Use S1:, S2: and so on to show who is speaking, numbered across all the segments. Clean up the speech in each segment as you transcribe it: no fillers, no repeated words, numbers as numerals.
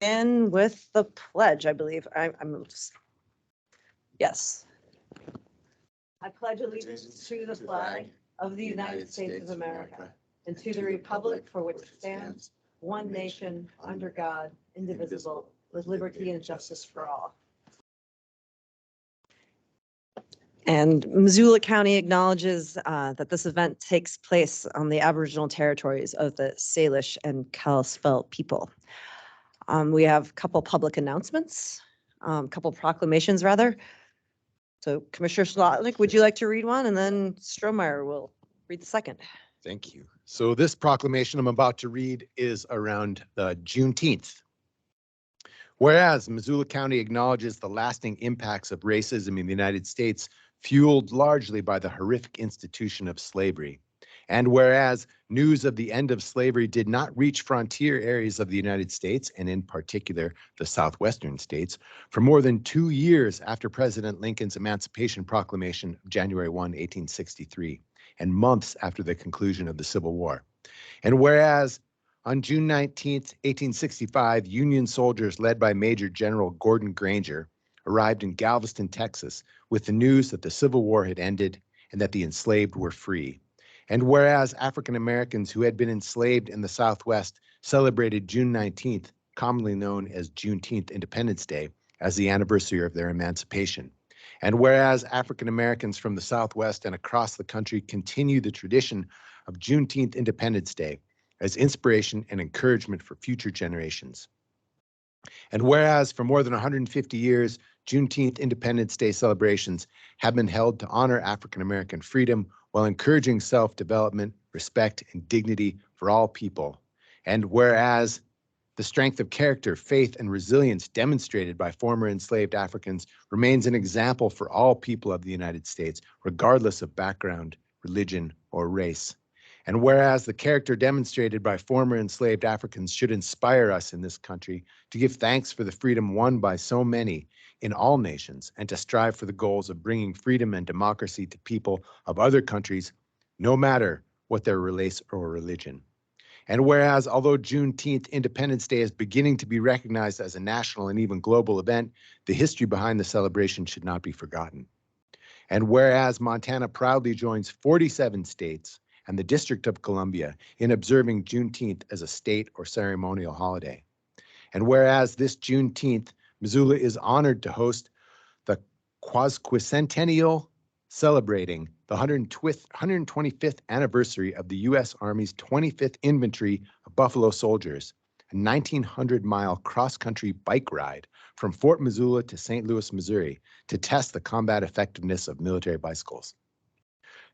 S1: In with the pledge, I believe. Yes. I pledge allegiance to the flag of the United States of America and to the republic for which it stands, one nation, under God, indivisible, with liberty and justice for all. And Missoula County acknowledges that this event takes place on the Aboriginal territories of the Salish and Kalispel people. We have a couple public announcements, couple proclamations rather. So Commissioner Slotnick, would you like to read one? And then Strohmeyer will read the second.
S2: Thank you. So this proclamation I'm about to read is around Juneteenth. Whereas Missoula County acknowledges the lasting impacts of racism in the United States, fueled largely by the horrific institution of slavery. And whereas news of the end of slavery did not reach frontier areas of the United States, and in particular the southwestern states, for more than 2 years after President Lincoln's Emancipation Proclamation of January 1, 1863, and months after the conclusion of the Civil War. And whereas on June 19, 1865, Union soldiers led by Major General Gordon Granger arrived in Galveston, Texas, with the news that the Civil War had ended and that the enslaved were free. And whereas African Americans who had been enslaved in the Southwest celebrated June 19th, commonly known as Juneteenth Independence Day, as the anniversary of their emancipation. And whereas African Americans from the Southwest and across the country continue the tradition of Juneteenth Independence Day as inspiration and encouragement for future generations. And whereas for more than 150 years, Juneteenth Independence Day celebrations have been held to honor African American freedom while encouraging self-development, respect, and dignity for all people. And whereas the strength of character, faith, and resilience demonstrated by former enslaved Africans remains an example for all people of the United States, regardless of background, religion, or race. And whereas the character demonstrated by former enslaved Africans should inspire us in this country to give thanks for the freedom won by so many in all nations and to strive for the goals of bringing freedom and democracy to people of other countries, no matter what their race or religion. And whereas, although Juneteenth Independence Day is beginning to be recognized as a national and even global event, the history behind the celebration should not be forgotten. And whereas Montana proudly joins 47 states and the District of Columbia in observing Juneteenth as a state or ceremonial holiday. And whereas this Juneteenth, Missoula is honored to host the Quasquicentennial celebrating the 125th anniversary of the U.S. Army's 25th Infantry of Buffalo Soldiers, a 1,900-mile cross-country bike ride from Fort Missoula to St. Louis, Missouri, to test the combat effectiveness of military bicycles.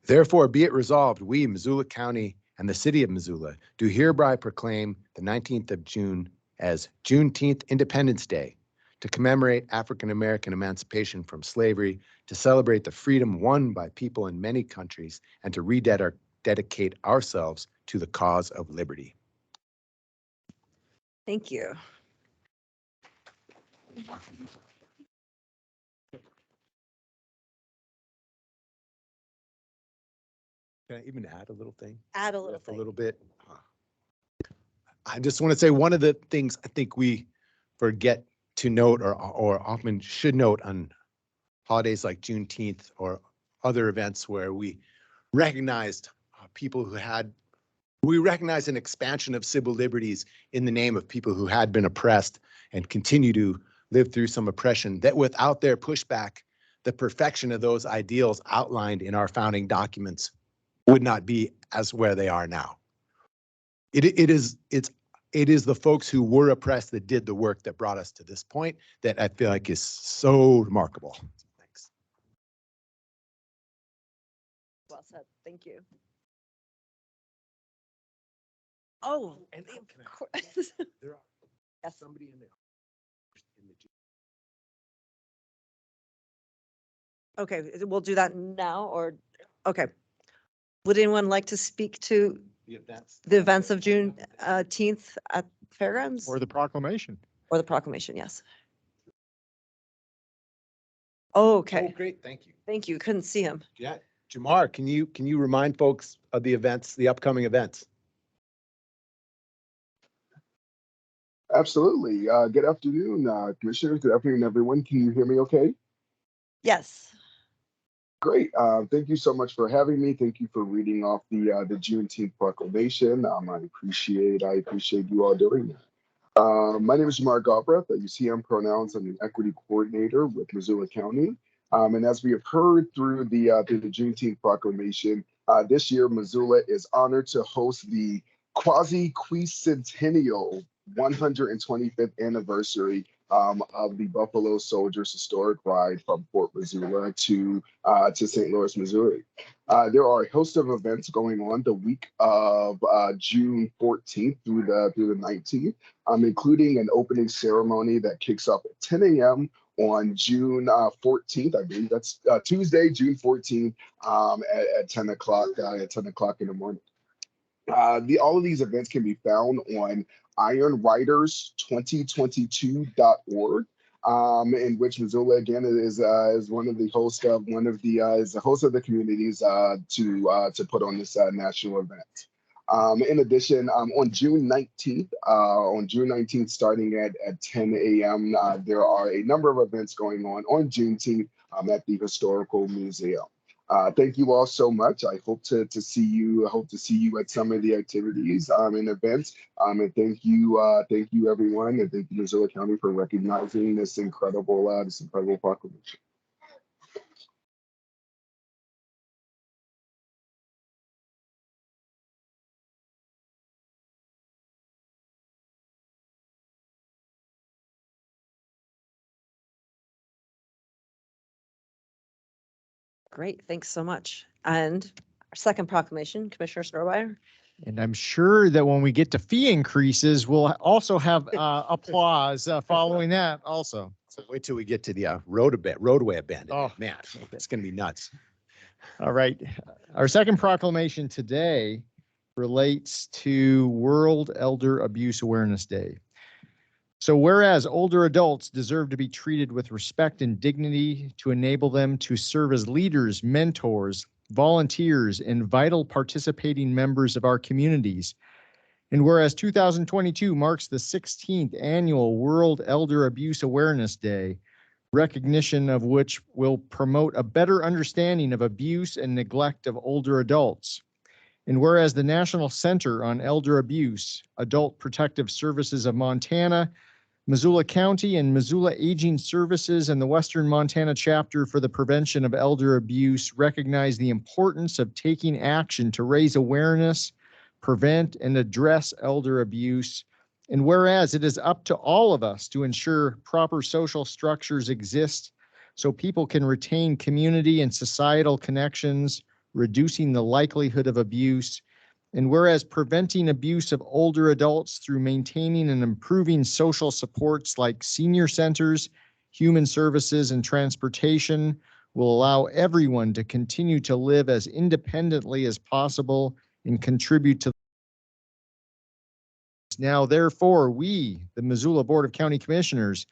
S2: Therefore, be it resolved, we, Missoula County and the City of Missoula, do hereby proclaim the 19th of June as Juneteenth Independence Day, to commemorate African American emancipation from slavery, to celebrate the freedom won by people in many countries, and to rededicate ourselves to the cause of liberty.
S1: Thank you.
S2: Can I even add a little thing?
S1: Add a little
S2: Just
S1: thing.
S2: a little bit. I just want to say one of the things I think we forget to note or often should note on holidays like Juneteenth or other events where we recognized people who we recognize an expansion of civil liberties in the name of people who had been oppressed and continue to live through some oppression, that without their pushback, the perfection of those ideals outlined in our founding documents would not be as where they are now. It is the folks who were oppressed that did the work that brought us to this point that I feel like is so remarkable. Thanks.
S1: Well said. Thank you. Oh,
S2: And
S1: of course.
S2: there are
S1: Yes.
S2: somebody in there.
S1: Okay, we'll do that now or, okay. Would anyone like to speak to the events of Juneteenth at Fairgrounds?
S3: Or the proclamation.
S1: Or the proclamation, yes. Oh, okay.
S2: Oh, great, thank you.
S1: Thank you. Couldn't see him.
S2: Yeah, Jamar, can you remind folks of the events, the upcoming events?
S3: Absolutely. Good afternoon, Commissioners. Good afternoon, everyone. Can you hear me okay?
S1: Yes.
S3: Great. Thank you so much for having me. Thank you for reading off the Juneteenth proclamation. I appreciate you all doing that. My name is Jamar Galbraith. You see, I'm pronouns. I'm an equity coordinator with Missoula County. And as we have heard through the Juneteenth proclamation, this year Missoula is honored to host the quasi-quicentennial 125th anniversary of the Buffalo Soldiers historic ride from Fort Missoula to St. Louis, Missouri. There are a host of events going on the week of June 14th through the 19th, including an opening ceremony that kicks off at 10 a.m. on June 14th. I believe that's Tuesday, June 14th, at 10 o'clock in the morning. All of these events can be found on ironriders2022.org, in which Missoula again is one of the hosts of is the host of the communities to put on this national event. In addition, on June 19th, starting at 10 a.m., there are a number of events going on Juneteenth at the Historical Museum. Thank you all so much. I hope to see you. I hope to see you at some of the activities and events. And thank you everyone, and thank you Missoula County for recognizing this incredible proclamation.
S1: Great. Thanks so much. And our second proclamation, Commissioner Starbire.
S4: And I'm sure that when we get to fee increases, we'll also have applause following that also.
S2: So wait till we get to the roadway abandonment.
S4: Oh.
S2: Man, it's going to be nuts.
S4: All right. Our second proclamation today relates to World Elder Abuse Awareness Day. So whereas older adults deserve to be treated with respect and dignity to enable them to serve as leaders, mentors, volunteers, and vital participating members of our communities. And whereas 2022 marks the 16th annual World Elder Abuse Awareness Day, recognition of which will promote a better understanding of abuse and neglect of older adults. And whereas the National Center on Elder Abuse, Adult Protective Services of Montana, Missoula County, and Missoula Aging Services and the Western Montana Chapter for the Prevention of Elder Abuse recognize the importance of taking action to raise awareness, prevent, and address elder abuse. And whereas it is up to all of us to ensure proper social structures exist so people can retain community and societal connections, reducing the likelihood of abuse. And whereas preventing abuse of older adults through maintaining and improving social supports like senior centers, human services, and transportation will allow everyone to continue to live as independently as possible and contribute to. Now, therefore, we, the Missoula Board of County Commissioners,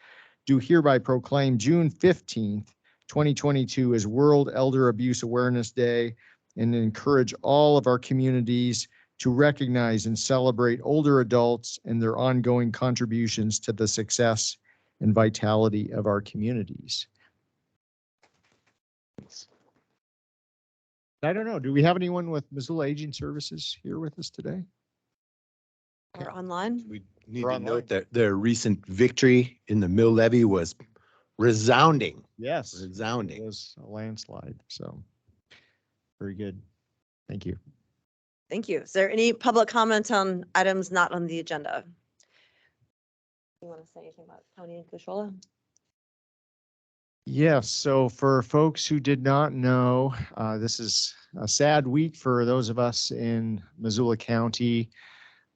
S4: do hereby proclaim June 15th, 2022 as World Elder Abuse Awareness Day, and encourage all of our communities to recognize and celebrate older adults and their ongoing contributions to the success and vitality of our communities. I don't know, do we have anyone with Missoula Aging Services here with us today?
S1: Or online.
S2: We need
S4: We're
S2: to
S4: online.
S2: note that their recent victory in the mill levy was resounding.
S4: Yes.
S2: Resounding.
S4: It was a landslide, so very good. Thank you.
S1: Thank you. Is there any public comment on items not on the agenda? You want to say anything about Tony and Kushola?
S4: Yes, so for folks who did not know, this is a sad week for those of us in Missoula County.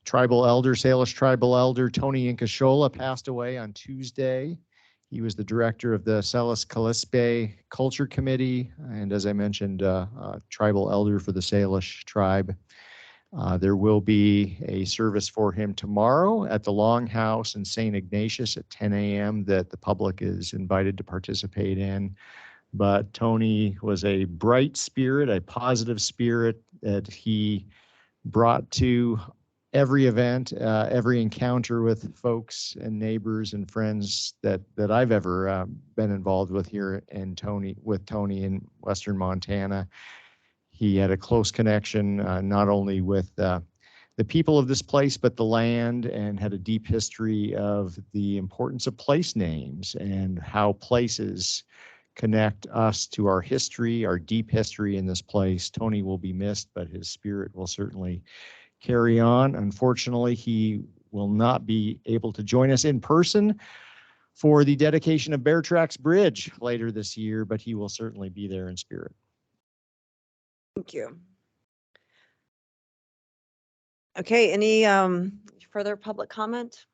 S4: Salish tribal elder Tony Incashola passed away on Tuesday. He was the director of the Salish Kalispe Culture Committee, and as I mentioned, tribal elder for the Salish tribe. There will be a service for him tomorrow at the Longhouse in St. Ignatius at 10 a.m. that the public is invited to participate in. But Tony was a bright spirit, a positive spirit that he brought to every event, every encounter with folks and neighbors and friends that I've ever been involved with here in Tony in Western Montana. He had a close connection, not only with the people of this place, but the land, and had a deep history of the importance of place names and how places connect us to our history, our deep history in this place. Tony will be missed, but his spirit will certainly carry on. Unfortunately, he will not be able to join us in person for the dedication of Bear Tracks Bridge later this year, but he will certainly be there in spirit.
S1: Thank you. Okay, any further public comment?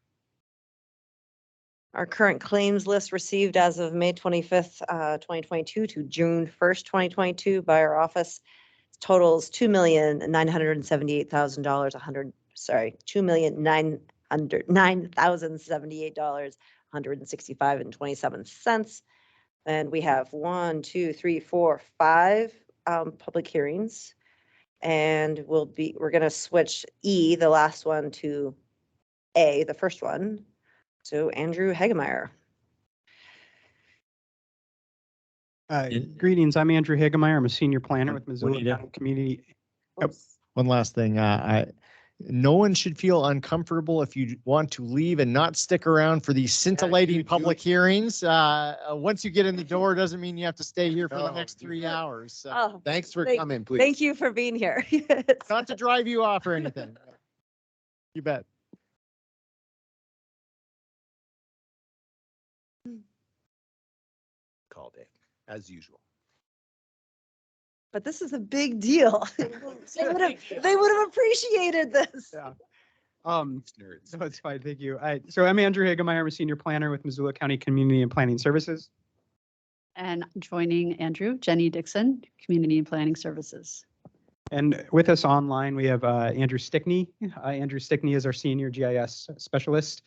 S1: Our current claims list received as of May 25th, 2022 to June 1st, 2022 by our office totals $2,978,000, $2,978,000, $165.27. And we have 1, 2, 3, 4, 5 public hearings. And we're going to switch E, the last one, to A, the first one. So Andrew Hagemeyer.
S5: Greetings, I'm Andrew Hagemeyer. I'm a senior planner with Missoula
S4: Juanita.
S5: County Community.
S1: Oops.
S4: One last thing, no one should feel uncomfortable if you want to leave and not stick around for these scintillating public hearings. Once you get in the door, doesn't mean you have to stay here for the next 3 hours. So,
S1: Oh,
S2: Thanks for
S1: Thank-
S2: coming, please.
S1: thank you for being here.
S4: not to drive you off or anything. You bet.
S2: Called it, as usual.
S1: But this is a big deal. They would have appreciated this.
S5: Yeah.
S2: Nerds.
S5: So it's fine, thank you. So I'm Andrew Hagemeyer. I'm a senior planner with Missoula County Community and Planning Services.
S6: And joining Andrew, Jenny Dixon, Community and Planning Services.
S5: And with us online, we have Andrew Stickney. Andrew Stickney is our senior GIS specialist.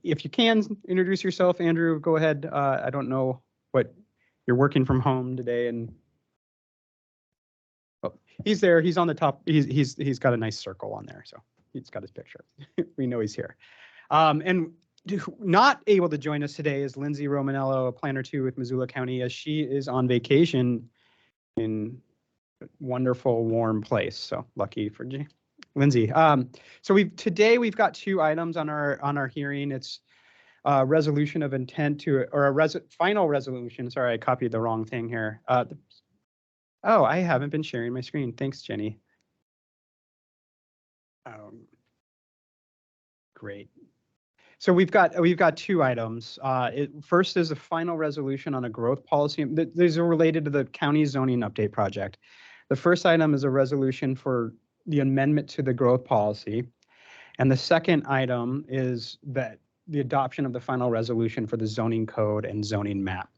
S5: If you can introduce yourself, Andrew, go ahead. I don't know what you're working from home today, and oh, he's there. He's on the top. He's got a nice circle on there, so he's got his picture. We know he's here. And not able to join us today is Lindsay Romanello, a planner 2 with Missoula County, as she is on vacation in a wonderful, warm place. So lucky for Lindsay. So today we've got 2 items on our hearing. It's a resolution of intent to, or a final resolution. Sorry, I copied the wrong thing here. Oh, I haven't been sharing my screen. Thanks, Jenny. Great. So we've got 2 items. First is a final resolution on a growth policy. These are related to the county zoning update project. The first item is a resolution for the amendment to the growth policy. And the second item is that the adoption of the final resolution for the zoning code and zoning map.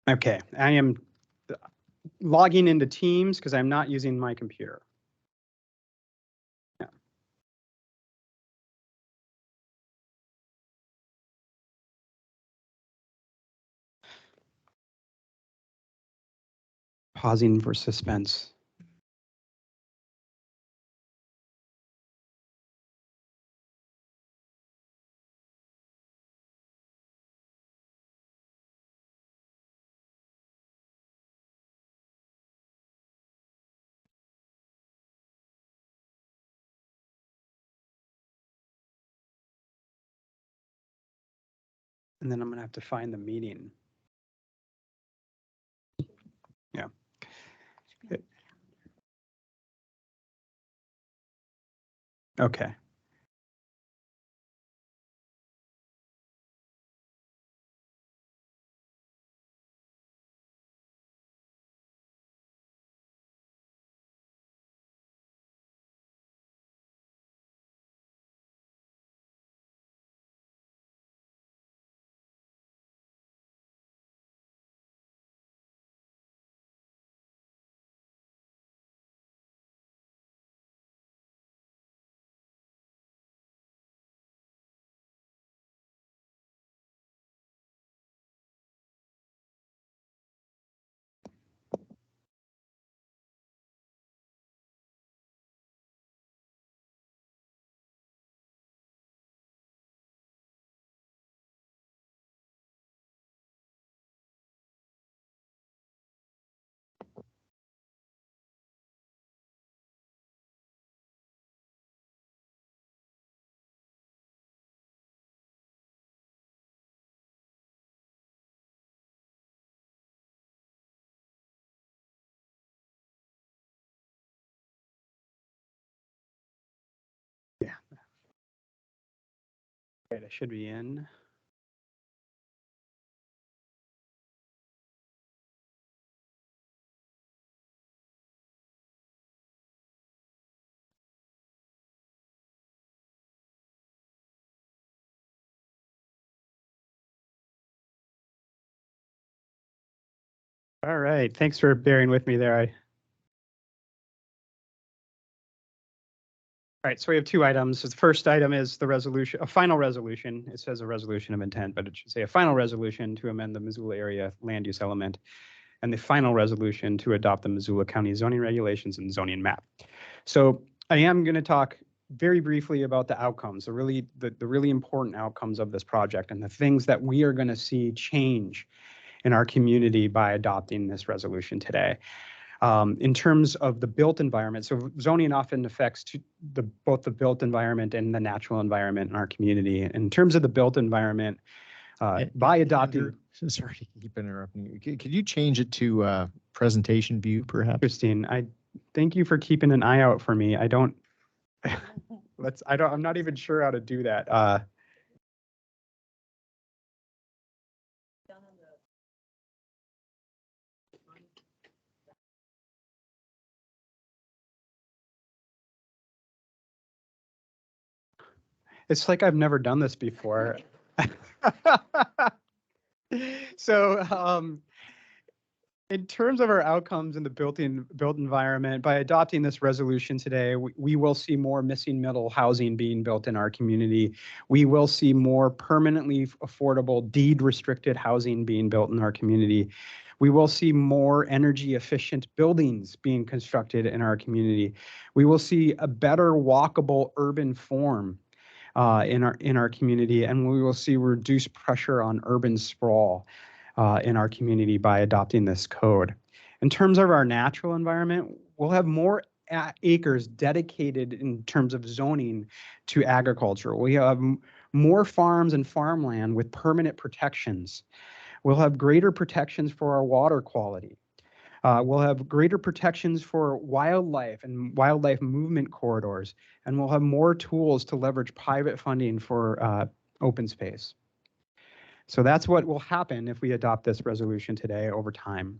S5: Okay, I am logging into Teams because I'm not using my computer. Yeah. Pausing for suspense. And then I'm going to have to find the meeting. Yeah. Okay. Right, I should be in. All right, thanks for bearing with me there. All right, so we have two items. The first item is the resolution, a final resolution. It says a resolution of intent, but it should say a final resolution to amend the Missoula area land use element, and the final resolution to adopt the Missoula County zoning regulations and zoning map. So I am going to talk very briefly about the outcomes, the really important outcomes of this project and the things that we are going to see change in our community by adopting this resolution today. In terms of the built environment, so zoning often affects both the built environment and the natural environment in our community. In terms of the built environment, by adopting...
S4: Andrew, sorry to keep interrupting you. Could you change it to presentation view, perhaps?
S5: Christine, I thank you for keeping an eye out for me. I don't... I'm not even sure how to do that. It's like I've never done this before. So, in terms of our outcomes in the built environment, by adopting this resolution today, we will see more missing middle housing being built in our community. We will see more permanently affordable deed-restricted housing being built in our community. We will see more energy efficient buildings being constructed in our community. We will see a better walkable urban form in our community, and we will see reduced pressure on urban sprawl in our community by adopting this code. In terms of our natural environment, we'll have more acres dedicated in terms of zoning to agriculture. We have more farms and farmland with permanent protections. We'll have greater protections for our water quality. We'll have greater protections for wildlife and wildlife movement corridors, and we'll have more tools to leverage private funding for open space. So that's what will happen if we adopt this resolution today over time.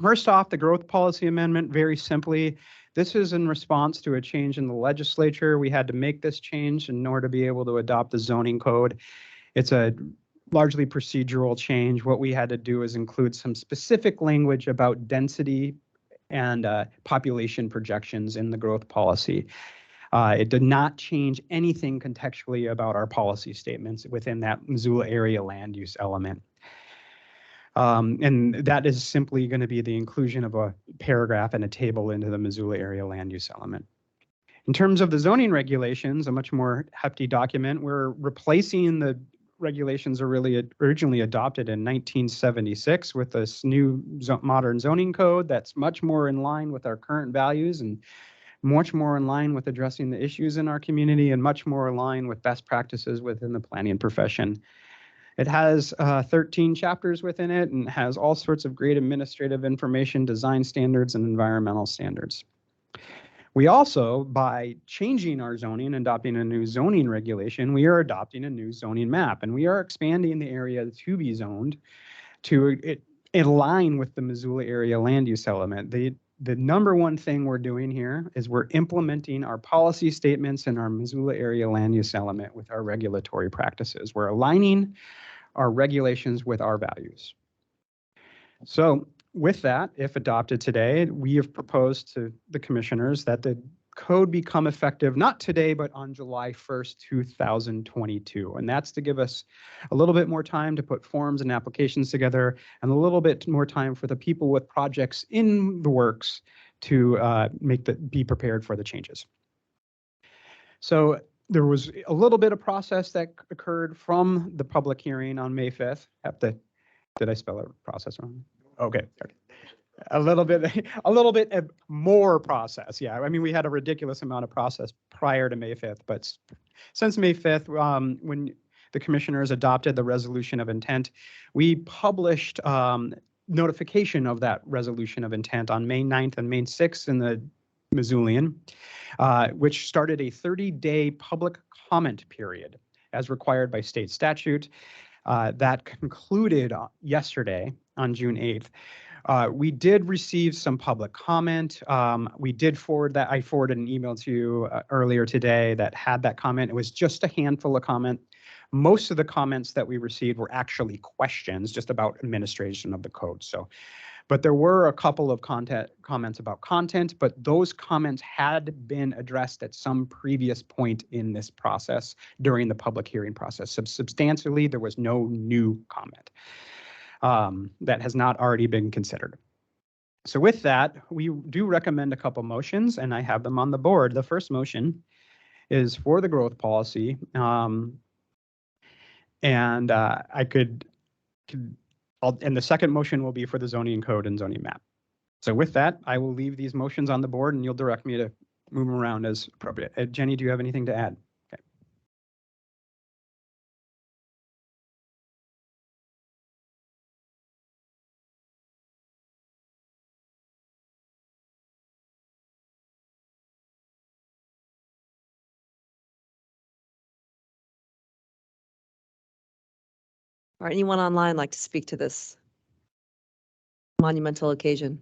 S5: First off, the growth policy amendment, very simply, this is in response to a change in the legislature. We had to make this change in order to be able to adopt the zoning code. It's a largely procedural change. What we had to do is include some specific language about density and population projections in the growth policy. It did not change anything contextually about our policy statements within that Missoula area land use element. And that is simply going to be the inclusion of a paragraph and a table into the Missoula area land use element. In terms of the zoning regulations, a much more hefty document, we're replacing the regulations are really originally adopted in 1976 with this new modern zoning code that's much more in line with our current values and much more in line with addressing the issues in our community and much more in line with best practices within the planning profession. It has 13 chapters within it and has all sorts of great administrative information, design standards, and environmental standards. We also, by changing our zoning and adopting a new zoning regulation, we are adopting a new zoning map, and we are expanding the area to be zoned to align with the Missoula area land use element. The number one thing we're doing here is we're implementing our policy statements in our Missoula area land use element with our regulatory practices. We're aligning our regulations with our values. So with that, if adopted today, we have proposed to the commissioners that the code become effective not today, but on July 1st, 2022. And that's to give us a little bit more time to put forms and applications together and a little bit more time for the people with projects in the works to be prepared for the changes. So there was a little bit of process that occurred from the public hearing on May 5th. Did I spell it process wrong? Okay. A little bit more process. Yeah, I mean, we had a ridiculous amount of process prior to May 5th, but since May 5th, when the commissioners adopted the resolution of intent, we published notification of that resolution of intent on May 9th and May 6th in the Missoulian, which started a 30-day public comment period. as required by state statute. That concluded yesterday on June 8th. We did receive some public comment. We did forward that. I forwarded an email to you earlier today that had that comment. It was just a handful of comment. Most of the comments that we received were actually questions just about administration of the code. So, but there were a couple of comments about content, but those comments had been addressed at some previous point in this process during the public hearing process. So substantially, there was no new comment that has not already been considered. So with that, we do recommend a couple motions, and I have them on the board. The first motion is for the growth policy. And the second motion will be for the zoning code and zoning map. So with that, I will leave these motions on the board and you'll direct me to move them around as appropriate. Jenny, do you have anything to add? Okay.
S1: Or anyone online like to speak to this monumental occasion?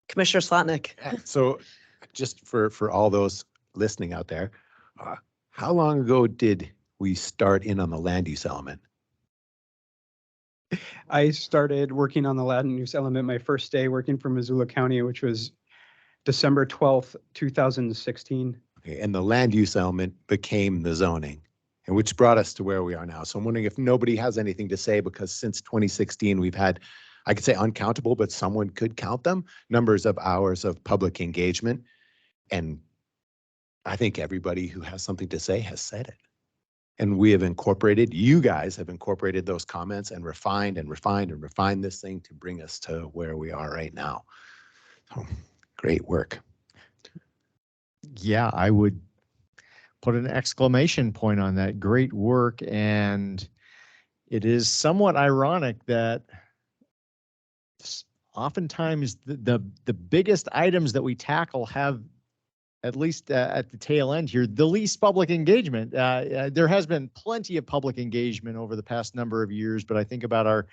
S1: Commissioner Slotnick.
S2: So just for all those listening out there, how long ago did we start in on the land use element?
S5: I started working on the land use element my first day working for Missoula County, which was December 12th, 2016.
S2: Okay, and the land use element became the zoning, and which brought us to where we are now. So I'm wondering if nobody has anything to say, because since 2016, we've had, I could say uncountable, but someone could count them, numbers of hours of public engagement. And I think everybody who has something to say has said it. And we have incorporated, you guys have incorporated those comments and refined and refined and refined this thing to bring us to where we are right now. So great work.
S4: Yeah, I would put an exclamation point on that. Great work. And it is somewhat ironic that oftentimes the biggest items that we tackle have, at least at the tail end here, the least public engagement. There has been plenty of public engagement over the past number of years, but I think about our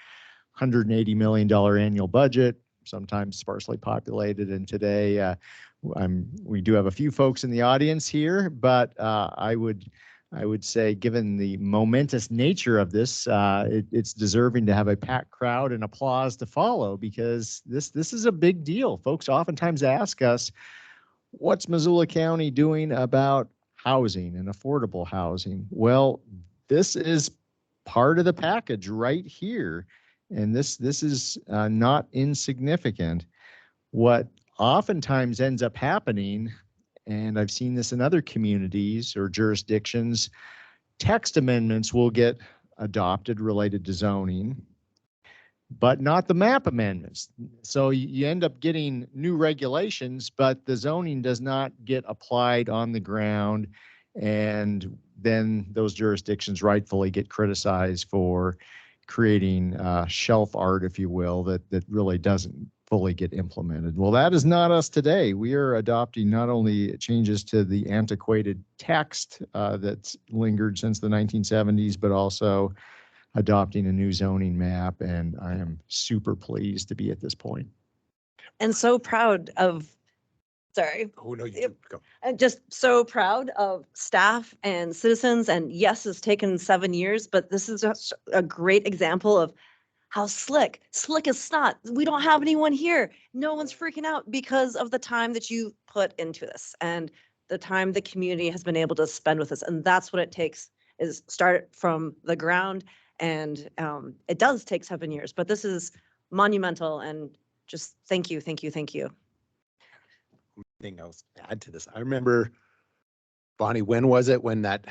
S4: $180 million annual budget, sometimes sparsely populated. And today, we do have a few folks in the audience here, but I would say, given the momentous nature of this, it's deserving to have a packed crowd and applause to follow, because this is a big deal. Folks oftentimes ask us, what's Missoula County doing about housing and affordable housing? Well, this is part of the package right here. And this is not insignificant. What oftentimes ends up happening, and I've seen this in other communities or jurisdictions, text amendments will get adopted related to zoning, but not the map amendments. So you end up getting new regulations, but the zoning does not get applied on the ground. And then those jurisdictions rightfully get criticized for creating shelf art, if you will, that really doesn't fully get implemented. Well, that is not us today. We are adopting not only changes to the antiquated text that's lingered since the 1970s, but also adopting a new zoning map. And I am super pleased to be at this point.
S1: And so proud of, sorry.
S2: Oh, no, you go.
S1: I'm just so proud of staff and citizens. And yes, it's taken 7 years, but this is just a great example of how slick as snot. We don't have anyone here. No one's freaking out because of the time that you put into this and the time the community has been able to spend with us. And that's what it takes, is start from the ground. And it does take 7 years, but this is monumental. And just thank you.
S2: Thing else to add to this. I remember, Bonnie, when was it when that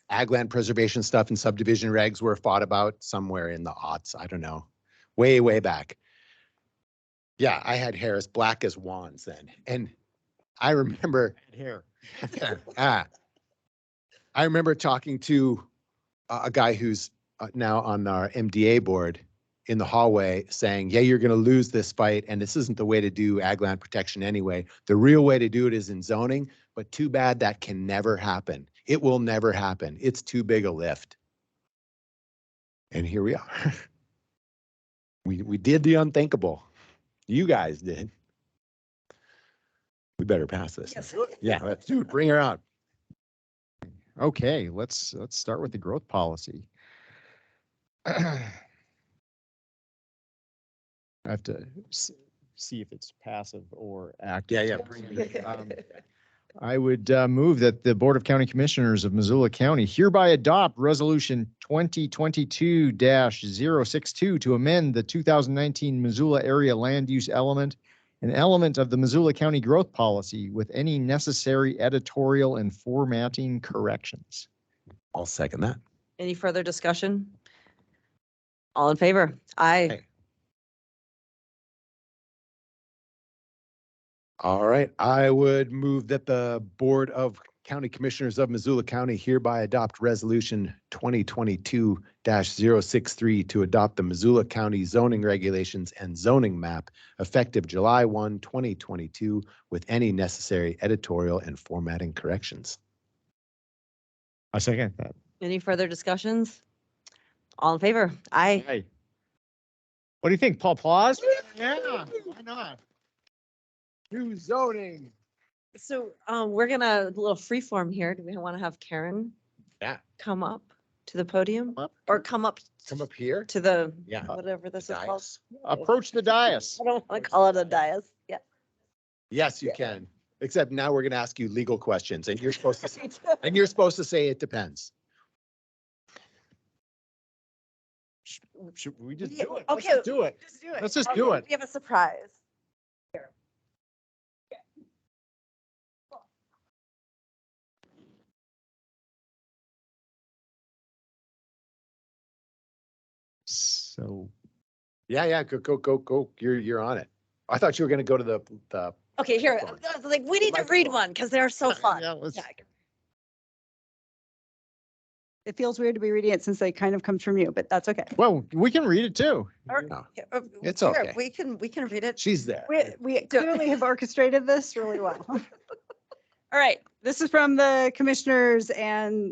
S2: ag land preservation stuff and subdivision regs were fought about? Somewhere in the aughts, I don't know, way back. Yeah, I had hair as black as wands then. And I remember I remember talking to a guy who's now on our MDA board, in the hallway saying, yeah, you're going to lose this fight, and this isn't the way to do ag land protection anyway. The real way to do it is in zoning, but too bad that can never happen. It will never happen. It's too big a lift. And here we are. We did the unthinkable. You guys did. We better pass this.
S1: Yes.
S2: Yeah, let's do it. Bring her out.
S4: Okay, let's start with the growth policy. I have to see if it's passive or active.
S2: Yeah, bring it.
S4: I would move that the Board of County Commissioners of Missoula County hereby adopt Resolution 2022-062 to amend the 2019 Missoula Area Land Use Element, an element of the Missoula County Growth Policy with any necessary editorial and formatting corrections.
S2: I'll second that.
S1: Any further discussion? All in favor? Aye.
S2: Aye. All right, I would move that the Board of County Commissioners of Missoula County hereby adopt Resolution 2022-063 to adopt the Missoula County zoning regulations and zoning map effective July 1, 2022, with any necessary editorial and formatting corrections.
S4: I second that.
S1: Any further discussions? All in favor? Aye.
S4: Hey. What do you think, Paul Plaus? Yeah, why not?
S2: New zoning.
S1: So we're gonna, a little free form here. Do we want to have Karen
S2: Yeah,
S1: come up to the podium
S4: Up.
S1: or come up
S2: here.
S1: to the,
S2: Yeah.
S1: whatever this is called?
S2: Dais.
S4: Approach the dais.
S1: I don't want to call it a dais. Yeah.
S2: Yes, you can. Except now we're going to ask you legal questions, and you're supposed to say, it depends.
S4: Should we just
S1: Yeah,
S4: do it?
S1: okay.
S4: Let's do it.
S1: Just do it.
S4: Let's just do it.
S1: We have a surprise.
S4: So
S2: Yeah. Go. You're on it. I thought you were going to go to the.
S1: Okay, here,
S2: Microphone.
S1: I was like, we need to read one because they're so fun.
S4: Yeah, let's-
S1: Yeah.
S7: It feels weird to be reading it since they kind of comes from you, but that's okay.
S4: well, we can read it too.
S2: No,
S1: Yeah,
S2: it's
S1: here,
S2: okay.
S1: We can read it.
S2: She's there.
S7: We clearly have orchestrated this really well.
S1: All right.
S7: This is from the commissioners and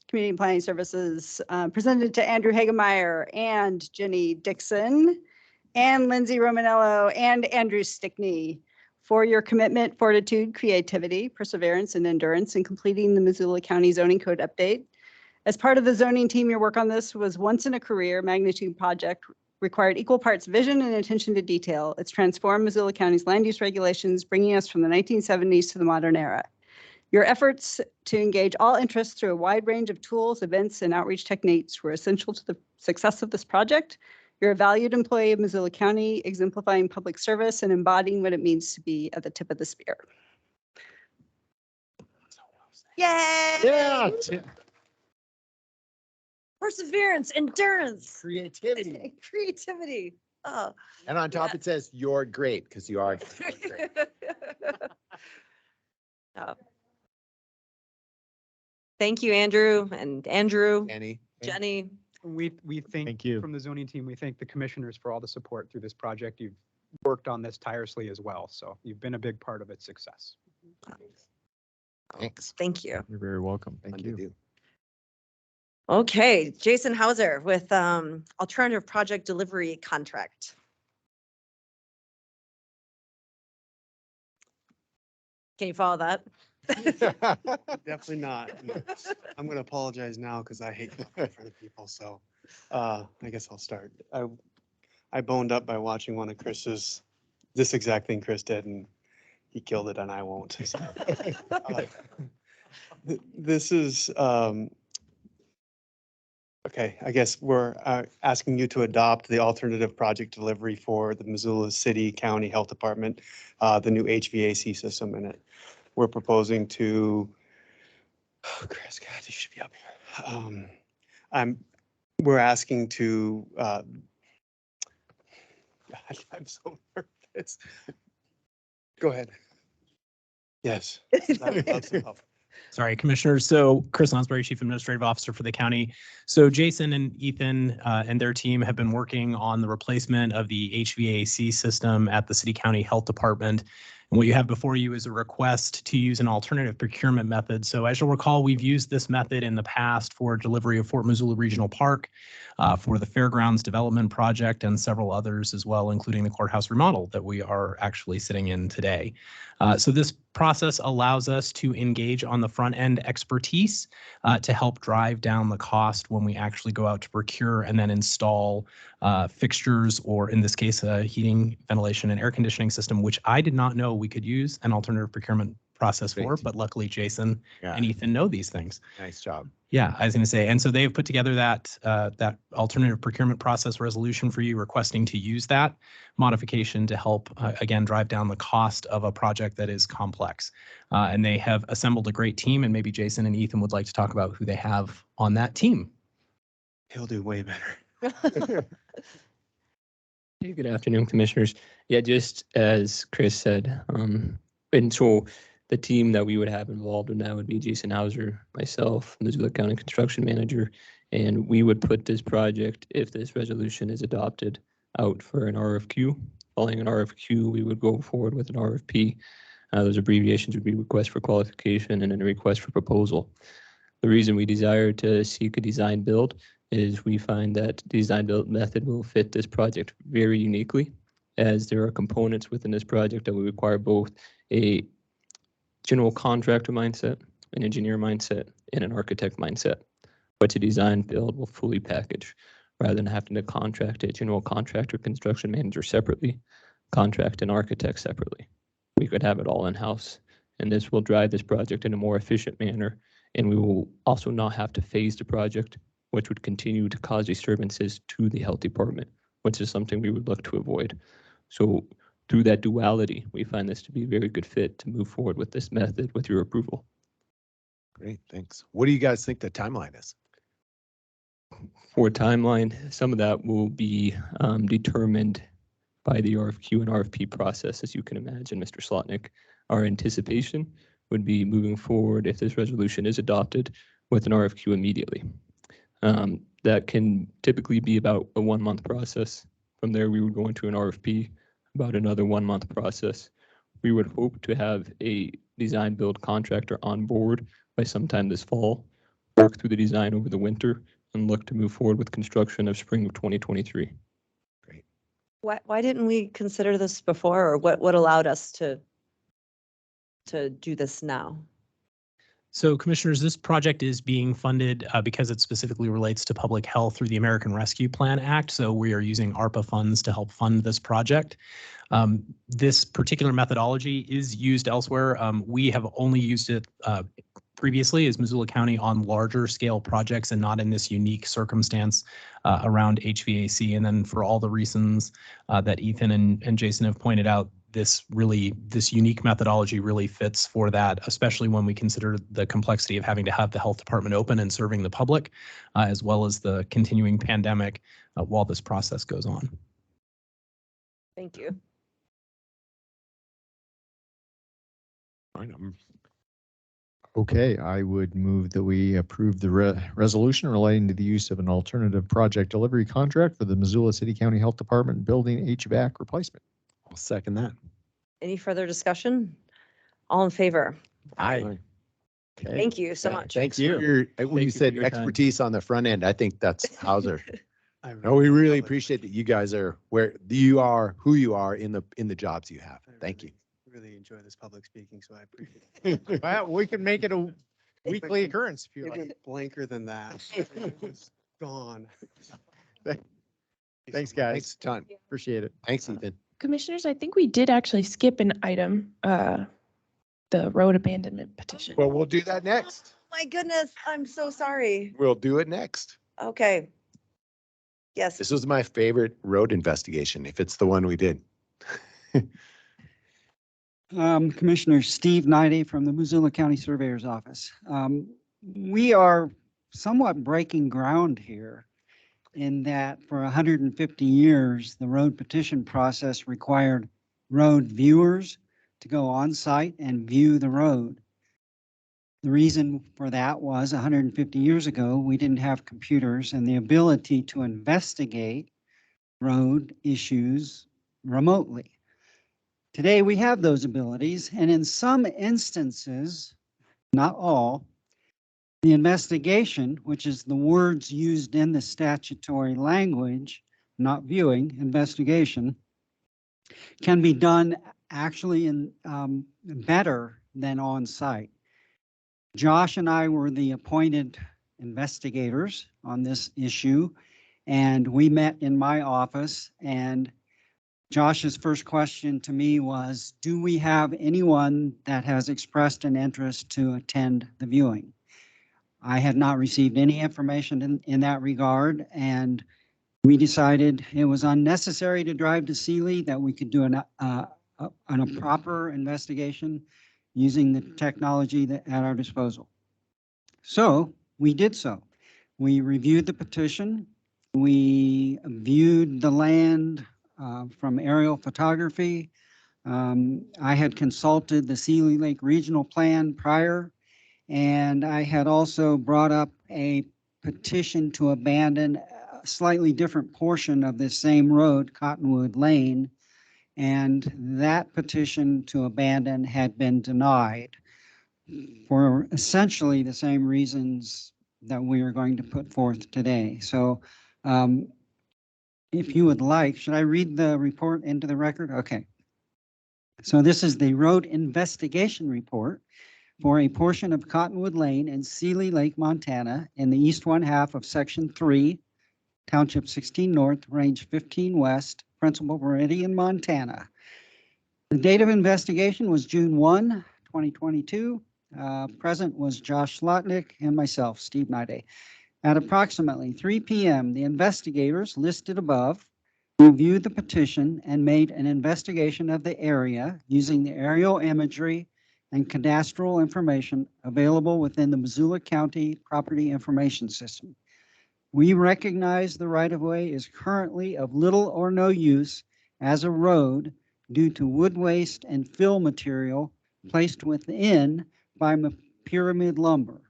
S7: Community and Planning Services, presented to Andrew Hagemeyer and Jenny Dixon and Lindsay Romanello and Andrew Stickney for your commitment, fortitude, creativity, perseverance, and endurance in completing the Missoula County Zoning Code update. As part of the zoning team, your work on this was once in a career magnitude project, required equal parts vision and attention to detail. It's transformed Missoula County's land use regulations, bringing us from the 1970s to the modern era. Your efforts to engage all interests through a wide range of tools, events, and outreach techniques were essential to the success of this project. You're a valued employee of Missoula County, exemplifying public service and embodying what it means to be at the tip of the spear.
S1: Yay!
S4: Yeah.
S1: Perseverance, endurance,
S2: Creativity.
S1: creativity. Oh.
S2: And on top it says, you're great, because you are great.
S1: Oh. Thank you, Andrew and Andrew,
S2: Annie.
S1: Jenny.
S5: We think.
S4: Thank you.
S5: From the zoning team, we thank the commissioners for all the support through this project. You've worked on this tirelessly as well, so you've been a big part of its success.
S2: Thanks.
S1: Thank you.
S4: You're very welcome. Thank
S2: Fun to
S4: you.
S2: do.
S1: Okay, Jason Hauser with Alternative Project Delivery Contract. Can you follow that?
S8: Definitely not. I'm going to apologize now because I hate talking in front of people. So I guess I'll start. I boned up by watching one of this exact thing Chris did, and he killed it, and I won't. So, this is, okay, I guess we're asking you to adopt the alternative project delivery for the Missoula City County Health Department, the new HVAC system in it. We're proposing to, oh, Chris, God, you should be up here. We're asking to, God, I'm so nervous. Go ahead. Yes. I would love some help.
S9: Sorry, Commissioners. So Chris Lonsberry, Chief Administrative Officer for the county. So Jason and Ethan and their team have been working on the replacement of the HVAC system at the City County Health Department. And what you have before you is a request to use an alternative procurement method. So as you'll recall, we've used this method in the past for delivery of Fort Missoula Regional Park, for the Fairgrounds Development Project, and several others as well, including the courthouse remodel that we are actually sitting in today. So this process allows us to engage on the front end expertise to help drive down the cost when we actually go out to procure and then install fixtures, or in this case, a heating, ventilation, and air conditioning system, which I did not know we could use an alternative procurement process for,
S2: Great.
S9: but luckily Jason
S2: Yeah.
S9: and Ethan know these things.
S2: Nice job.
S9: Yeah, I was going to say, and so they've put together that that alternative procurement process resolution for you, requesting to use that modification to help again drive down the cost of a project that is complex. And they have assembled a great team, and maybe Jason and Ethan would like to talk about who they have on that team.
S8: He'll do way better.
S10: Hey, good afternoon, Commissioners. Yeah, just as Chris said, and so the team that we would have involved in that would be Jason Hauser, myself, Missoula County Construction Manager, and we would put this project, if this resolution is adopted, out for an RFQ. Following an RFQ, we would go forward with an RFP. Those abbreviations would be request for qualification and then a request for proposal. The reason we desire to seek a design build is we find that design build method will fit this project very uniquely, as there are components within this project that will require both a general contractor mindset, an engineer mindset, and an architect mindset. But to design build will fully package, rather than having to contract a general contractor, construction manager separately, contract an architect separately. We could have it all in-house, and this will drive this project in a more efficient manner, and we will also not have to phase the project, which would continue to cause disturbances to the health department, which is something we would look to avoid. So through that duality, we find this to be a very good fit to move forward with this method with your approval.
S2: Great, thanks. What do you guys think the timeline is?
S10: For timeline, some of that will be determined by the RFQ and RFP process, as you can imagine, Mr. Slotnick. Our anticipation would be moving forward, if this resolution is adopted, with an RFQ immediately. That can typically be about a 1-month process. From there, we would go into an RFP, about another 1-month process. We would hope to have a design build contractor on board by sometime this fall, work through the design over the winter, and look to move forward with construction of spring of 2023.
S2: Great.
S1: Why didn't we consider this before, or what allowed us to do this now?
S9: So Commissioners, this project is being funded because it specifically relates to public health through the American Rescue Plan Act. So we are using ARPA funds to help fund this project. This particular methodology is used elsewhere. We have only used it previously as Missoula County on larger scale projects and not in this unique circumstance around HVAC. And then for all the reasons that Ethan and Jason have pointed out, this unique methodology really fits for that, especially when we consider the complexity of having to have the health department open and serving the public, as well as the continuing pandemic while this process goes on.
S1: Thank you.
S2: Fine,
S4: Okay, I would move that we approve the resolution relating to the use of an alternative project delivery contract for the Missoula City County Health Department building HVAC replacement.
S2: I'll second that.
S1: Any further discussion? All in favor?
S2: Aye.
S4: Okay.
S1: Thank you so much.
S2: Thanks
S4: you.
S2: for your, when
S10: Thank
S2: you
S10: you for
S2: said
S10: your time.
S2: expertise on the front end, I think that's Hauser.
S8: I
S2: No, we really appreciate that you guys are where you are, who you are in the jobs you have. Thank you.
S8: Really enjoy this public speaking, so I appreciate it.
S4: Well, we can make it a weekly occurrence if you
S8: Even
S4: like.
S8: blanker than that. It's gone.
S4: Thanks, guys.
S2: Thanks a ton.
S4: Appreciate it.
S2: Thanks, Ethan.
S11: Commissioners, I think we did actually skip an item, the road abandonment petition.
S2: Well, we'll do that next.
S1: My goodness, I'm so sorry.
S2: We'll do it next.
S1: Okay. Yes.
S2: This was my favorite road investigation, if it's the one we did.
S12: Commissioner Steve Knighty from the Missoula County Surveyor's Office. We are somewhat breaking ground here in that for 150 years, the road petition process required road viewers to go on site and view the road. The reason for that was 150 years ago, we didn't have computers and the ability to investigate road issues remotely. Today, we have those abilities, and in some instances, not all, the investigation, which is the words used in the statutory language, not viewing, investigation, can be done actually in better than on site. Josh and I were the appointed investigators on this issue, and we met in my office, and Josh's first question to me was, do we have anyone that has expressed an interest to attend the viewing? I had not received any information in that regard, and we decided it was unnecessary to drive to Sealy, that we could do a proper investigation using the technology at our disposal. So we did so. We reviewed the petition. We viewed the land from aerial photography. I had consulted the Sealy Lake Regional Plan prior, and I had also brought up a petition to abandon a slightly different portion of this same road, Cottonwood Lane, and that petition to abandon had been denied for essentially the same reasons that we are going to put forth today. So if you would like, should I read the report into the record? Okay. So this is the road investigation report for a portion of Cottonwood Lane in Sealy Lake, Montana, in the east one half of Section 3, Township 16 North, Range 15 West, Principal Meridian, Montana. The date of investigation was June 1, 2022. Present was Josh Slotnick and myself, Steve Nide. At approximately 3 p.m., the investigators listed above reviewed the petition and made an investigation of the area using the aerial imagery and cadastral information available within the Missoula County Property Information System. We recognize the right-of-way is currently of little or no use as a road due to wood waste and fill material placed within by pyramid lumber.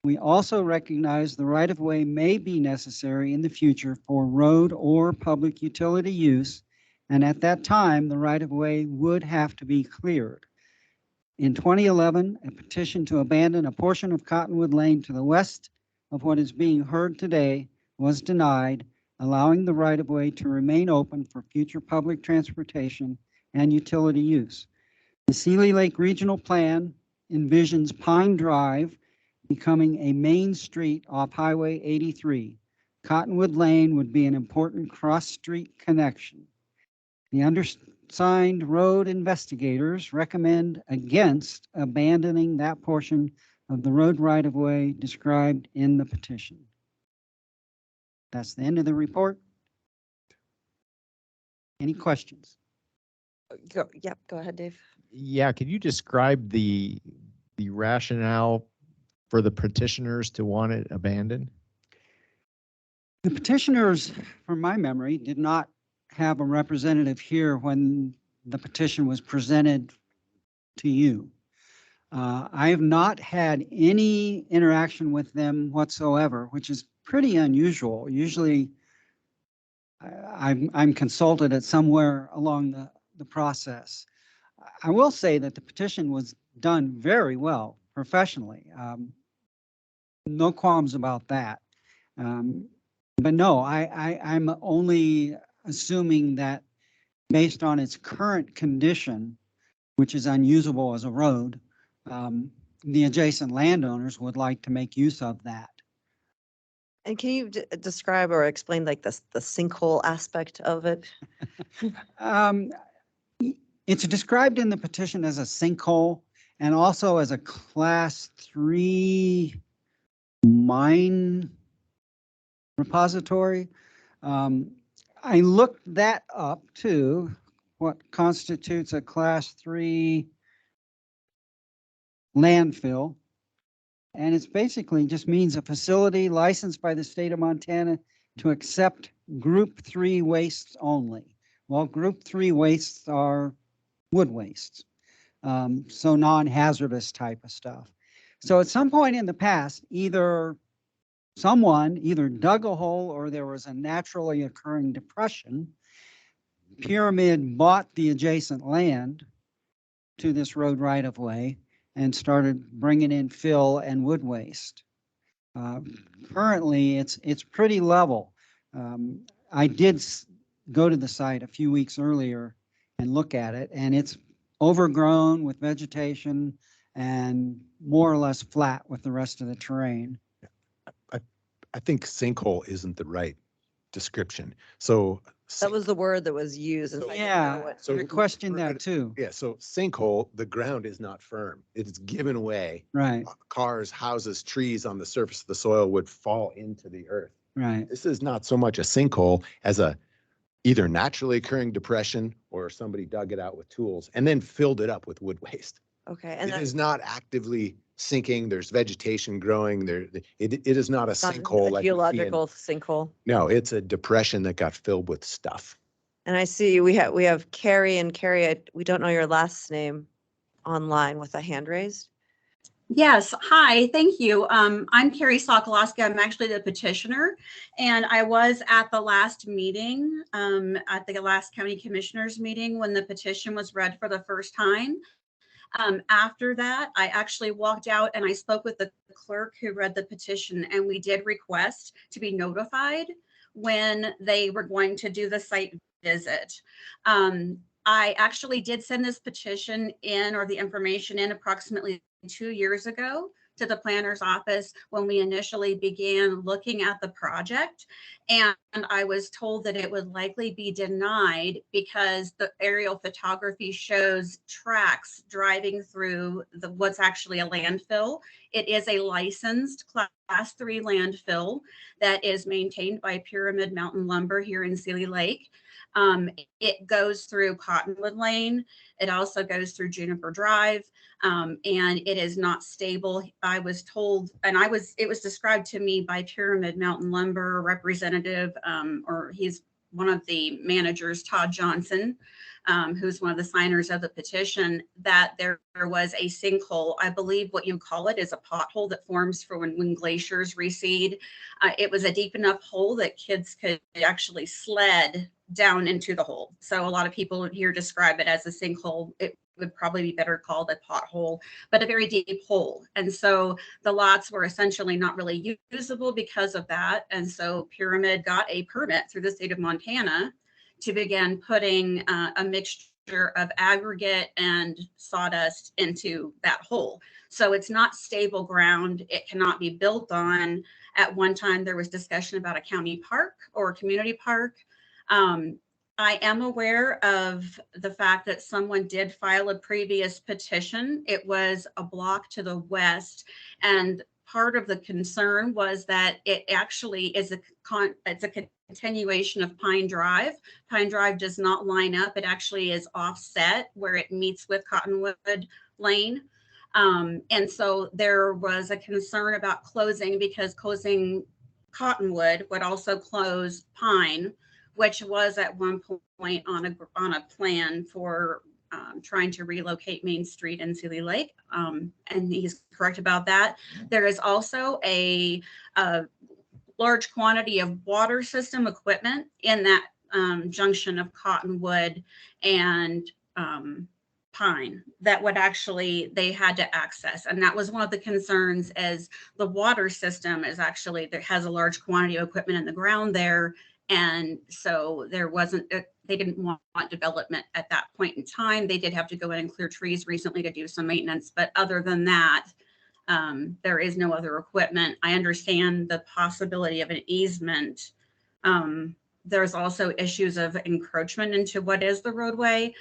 S12: We also recognize the right-of-way may be necessary in the future for road or public utility use, and at that time, the right-of-way would have to be cleared. In 2011, a petition to abandon a portion of Cottonwood Lane to the west of what is being heard today was denied, allowing the right-of-way to remain open for future public transportation and utility use. The Sealy Lake Regional Plan envisions Pine Drive becoming a main street off Highway 83. Cottonwood Lane would be an important cross-street connection. The undersigned road investigators recommend against abandoning that portion of the road right-of-way described in the petition. That's the end of the report. Any questions?
S1: Yep, go ahead, Dave.
S4: Yeah, could you describe the rationale for the petitioners to want it abandoned?
S12: The petitioners, from my memory, did not have a representative here when the petition was presented to you. I have not had any interaction with them whatsoever, which is pretty unusual. Usually I'm consulted at somewhere along the process. I will say that the petition was done very well professionally. No qualms about that. But no, I'm only assuming that based on its current condition, which is unusable as a road, the adjacent landowners would like to make use of that.
S1: And can you describe or explain like the sinkhole aspect of it?
S12: It's described in the petition as a sinkhole and also as a Class 3 mine repository. I looked that up too, what constitutes a Class 3 landfill. And it's basically just means a facility licensed by the state of Montana to accept Group 3 wastes only. Well, Group 3 wastes are wood wastes, so non-hazardous type of stuff. So at some point in the past, either someone either dug a hole or there was a naturally occurring depression. Pyramid bought the adjacent land to this road right of way and started bringing in fill and wood waste. Currently, it's pretty level. I did go to the site a few weeks earlier and look at it, and it's overgrown with vegetation and more or less flat with the rest of the terrain.
S2: I think sinkhole isn't the right description. So
S1: That was the word that was used. and so I didn't know
S12: Yeah,
S1: what-
S2: So
S12: I questioned
S2: we're
S12: that
S2: gonna-
S12: too.
S2: Yeah, so sinkhole, the ground is not firm. It's given away.
S12: Right,
S2: Cars, houses, trees on the surface of the soil would fall into the earth.
S12: right.
S2: This is not so much a sinkhole as a either naturally occurring depression or somebody dug it out with tools and then filled it up with wood waste.
S1: Okay, and
S2: It
S1: that-
S2: is not actively sinking. There's vegetation growing there. It is not a
S1: it's not
S2: sinkhole
S1: a
S2: like we see in-
S1: geological sinkhole.
S2: No, it's a depression that got filled with stuff.
S1: And I see we have Carrie, and Carrie, we don't know your last name online with a hand raised.
S13: Yes, hi, thank you. I'm Carrie Sokolowski. I'm actually the petitioner, and I was at the last meeting, at the last county commissioners meeting when the petition was read for the first time. After that, I actually walked out and I spoke with the clerk who read the petition, and we did request to be notified when they were going to do the site visit. I actually did send this petition in, or the information in, approximately 2 years ago to the planner's office when we initially began looking at the project. And I was told that it would likely be denied because the aerial photography shows tracks driving through what's actually a landfill. It is a licensed Class 3 landfill that is maintained by Pyramid Mountain Lumber here in Sealy Lake. It goes through Cottonwood Lane. It also goes through Juniper Drive, and it is not stable. I was told, and it was described to me by Pyramid Mountain Lumber representative, or he's one of the managers, Todd Johnson, who's one of the signers of the petition, that there was a sinkhole. I believe what you call it is a pothole that forms for when glaciers recede. It was a deep enough hole that kids could actually sled down into the hole. So a lot of people here describe it as a sinkhole. It would probably be better called a pothole, but a very deep hole. And so the lots were essentially not really usable because of that. And so Pyramid got a permit through the state of Montana to begin putting a mixture of aggregate and sawdust into that hole. So it's not stable ground. It cannot be built on. At one time, there was discussion about a county park or a community park. I am aware of the fact that someone did file a previous petition. It was a block to the west, and part of the concern was that it actually is it's a continuation of Pine Drive. Pine Drive does not line up. It actually is offset where it meets with Cottonwood Lane. And so there was a concern about closing, because closing Cottonwood would also close Pine, which was at one point on a plan for trying to relocate Main Street in Sealy Lake. And he's correct about that. There is also a large quantity of water system equipment in that junction of Cottonwood and Pine that would actually, they had to access. And that was one of the concerns, as the water system is actually, there has a large quantity of equipment in the ground there. And so there wasn't, they didn't want development at that point in time. They did have to go in and clear trees recently to do some maintenance. But other than that, there is no other equipment. I understand the possibility of an easement. There's also issues of encroachment into what is the roadway.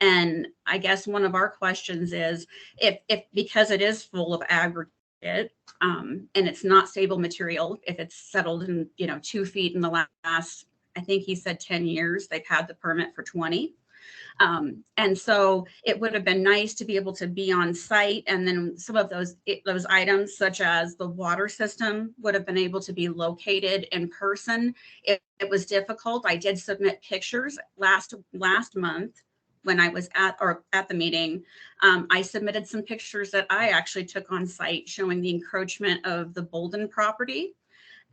S13: And I guess one of our questions is if because it is full of aggregate, and it's not stable material, if it's settled in 2 feet in the last, I think he said 10 years, they've had the permit for 20. And so it would have been nice to be able to be on site, and then some of those items, such as the water system, would have been able to be located in person. It was difficult. I did submit pictures last month when I was at the meeting, I submitted some pictures that I actually took on site showing the encroachment of the Bolden property.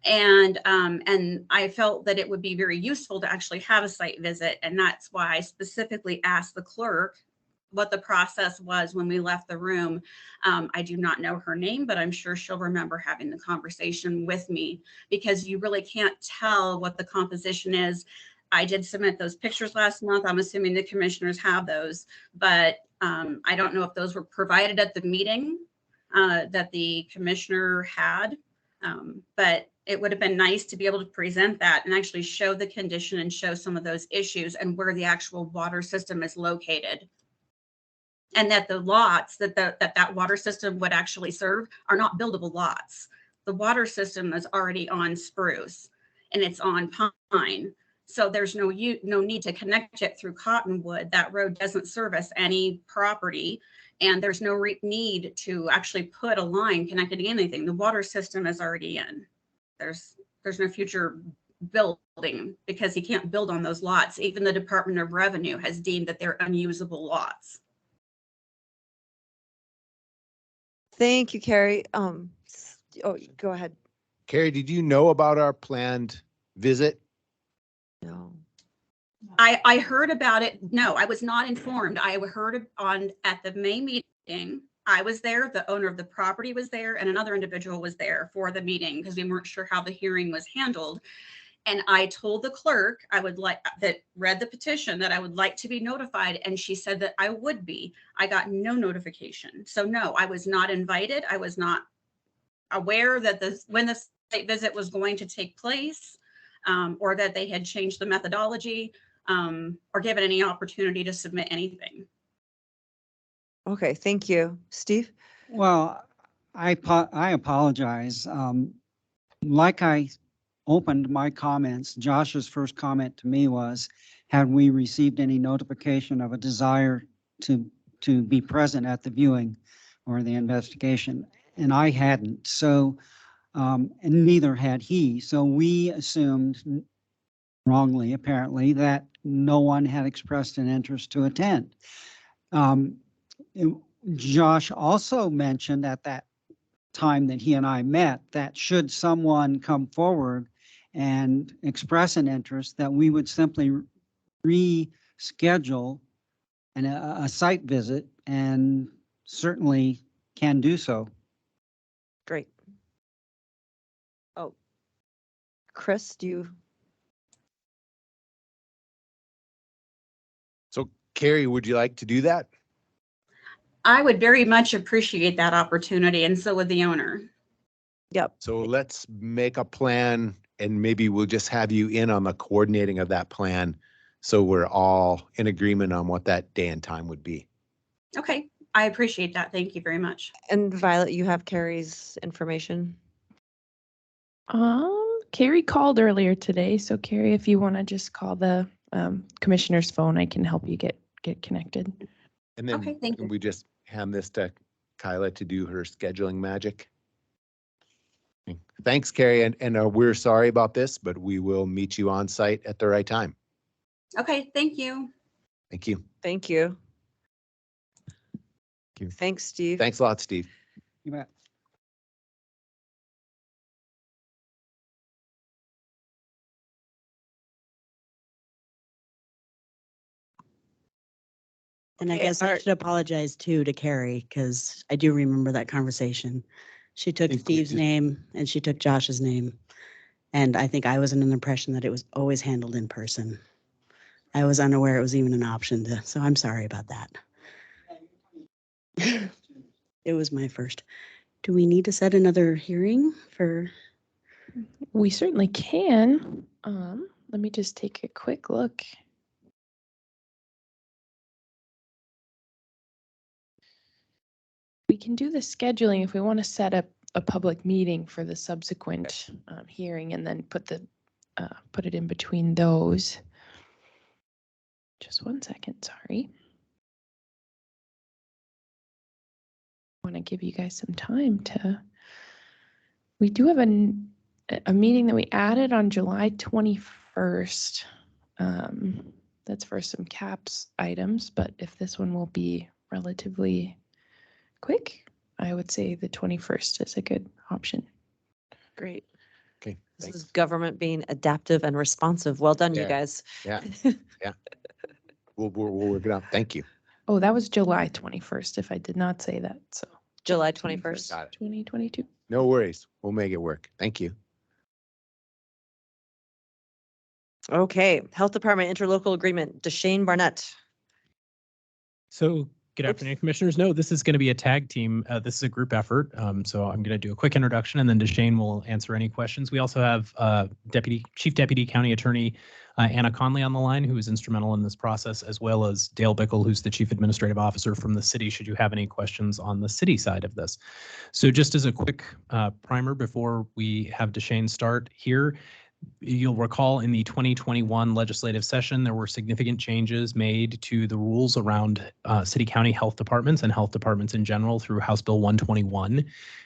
S13: And I felt that it would be very useful to actually have a site visit. And that's why I specifically asked the clerk what the process was when we left the room. I do not know her name, but I'm sure she'll remember having the conversation with me, because you really can't tell what the composition is. I did submit those pictures last month. I'm assuming the commissioners have those, but I don't know if those were provided at the meeting that the commissioner had. But it would have been nice to be able to present that and actually show the condition and show some of those issues and where the actual water system is located. And that the lots that water system would actually serve are not buildable lots. The water system is already on spruce and it's on pine. So there's no need to connect it through cottonwood. That road doesn't service any property, and there's no need to actually put a line connected to anything. The water system is already in. There's no future building because you can't build on those lots. Even the Department of Revenue has deemed that they're unusable lots.
S1: Thank you, Carrie. Go ahead.
S2: Carrie, did you know about our planned visit?
S1: No.
S13: I heard about it. No, I was not informed. I heard at the May meeting. I was there, the owner of the property was there, and another individual was there for the meeting because we weren't sure how the hearing was handled. And I told the clerk that read the petition that I would like to be notified, and she said that I would be. I got no notification. So no, I was not invited. I was not aware that when the site visit was going to take place, or that they had changed the methodology, or given any opportunity to submit anything.
S1: Okay, thank you. Steve?
S12: Well, I apologize. Like I opened my comments, Josh's first comment to me was, had we received any notification of a desire to be present at the viewing or the investigation? And I hadn't. So, and neither had he. So we assumed, wrongly apparently, that no one had expressed an interest to attend. Josh also mentioned at that time that he and I met that should someone come forward and express an interest, that we would simply reschedule a site visit, and certainly can do so.
S1: Great. Oh, Chris, do you?
S2: So Carrie, would you like to do that?
S13: I would very much appreciate that opportunity, and so would the owner.
S1: Yep.
S2: So let's make a plan, and maybe we'll just have you in on the coordinating of that plan, so we're all in agreement on what that day and time would be.
S13: Okay, I appreciate that. Thank you very much.
S1: And Violet, you have Carrie's information?
S11: Carrie called earlier today, so Carrie, if you want to just call the commissioner's phone, I can help you get connected.
S2: And then
S13: Okay, thank you.
S2: we just hand this to Kyla to do her scheduling magic. Thanks, Carrie, and we're sorry about this, but we will meet you on site at the right time.
S13: Okay, thank you.
S2: Thank you.
S1: Thank you.
S2: Thank you.
S1: Thanks, Steve.
S2: Thanks a lot, Steve.
S12: You bet.
S14: And I
S1: Okay,
S14: guess I should apologize too to Carrie, because I do remember that conversation. She took Steve's name and she took Josh's name. And I think I was in an impression that it was always handled in person. I was unaware it was even an option so I'm sorry about that. It was my first. Do we need to set another hearing for?
S11: We certainly can. Let me just take a quick look. We can do the scheduling if we want to set up a public meeting for the subsequent hearing, and then put it in between those. Just 1 second, sorry. I want to give you guys some time to. We do have a meeting that we added on July 21st. That's for some CAPS items, but if this one will be relatively quick, I would say the 21st is a good option.
S1: Great.
S2: Okay,
S1: This is
S2: thanks.
S1: government being adaptive and responsive. Well done, you
S2: Yeah.
S1: guys.
S2: Yeah, yeah. We'll work it out. Thank you.
S11: Oh, that was July 21st, if I did not say that, so.
S1: July 21st.
S2: Got it.
S11: 2022.
S2: No worries. We'll make it work. Thank you.
S1: Okay, Health Department interlocal agreement, Deshane Barnett.
S9: So good afternoon, Commissioners. No, this is going to be a tag team. This is a group effort. So I'm going to do a quick introduction and then Deshane will answer any questions. We also have Chief Deputy County Attorney Anna Conley on the line, who is instrumental in this process, as well as Dale Bickle, who's the Chief Administrative Officer from the city, should you have any questions on the city side of this. So just as a quick primer before we have Deshane start here, you'll recall in the 2021 legislative session, there were significant changes made to the rules around city county health departments and health departments in general through House Bill 121.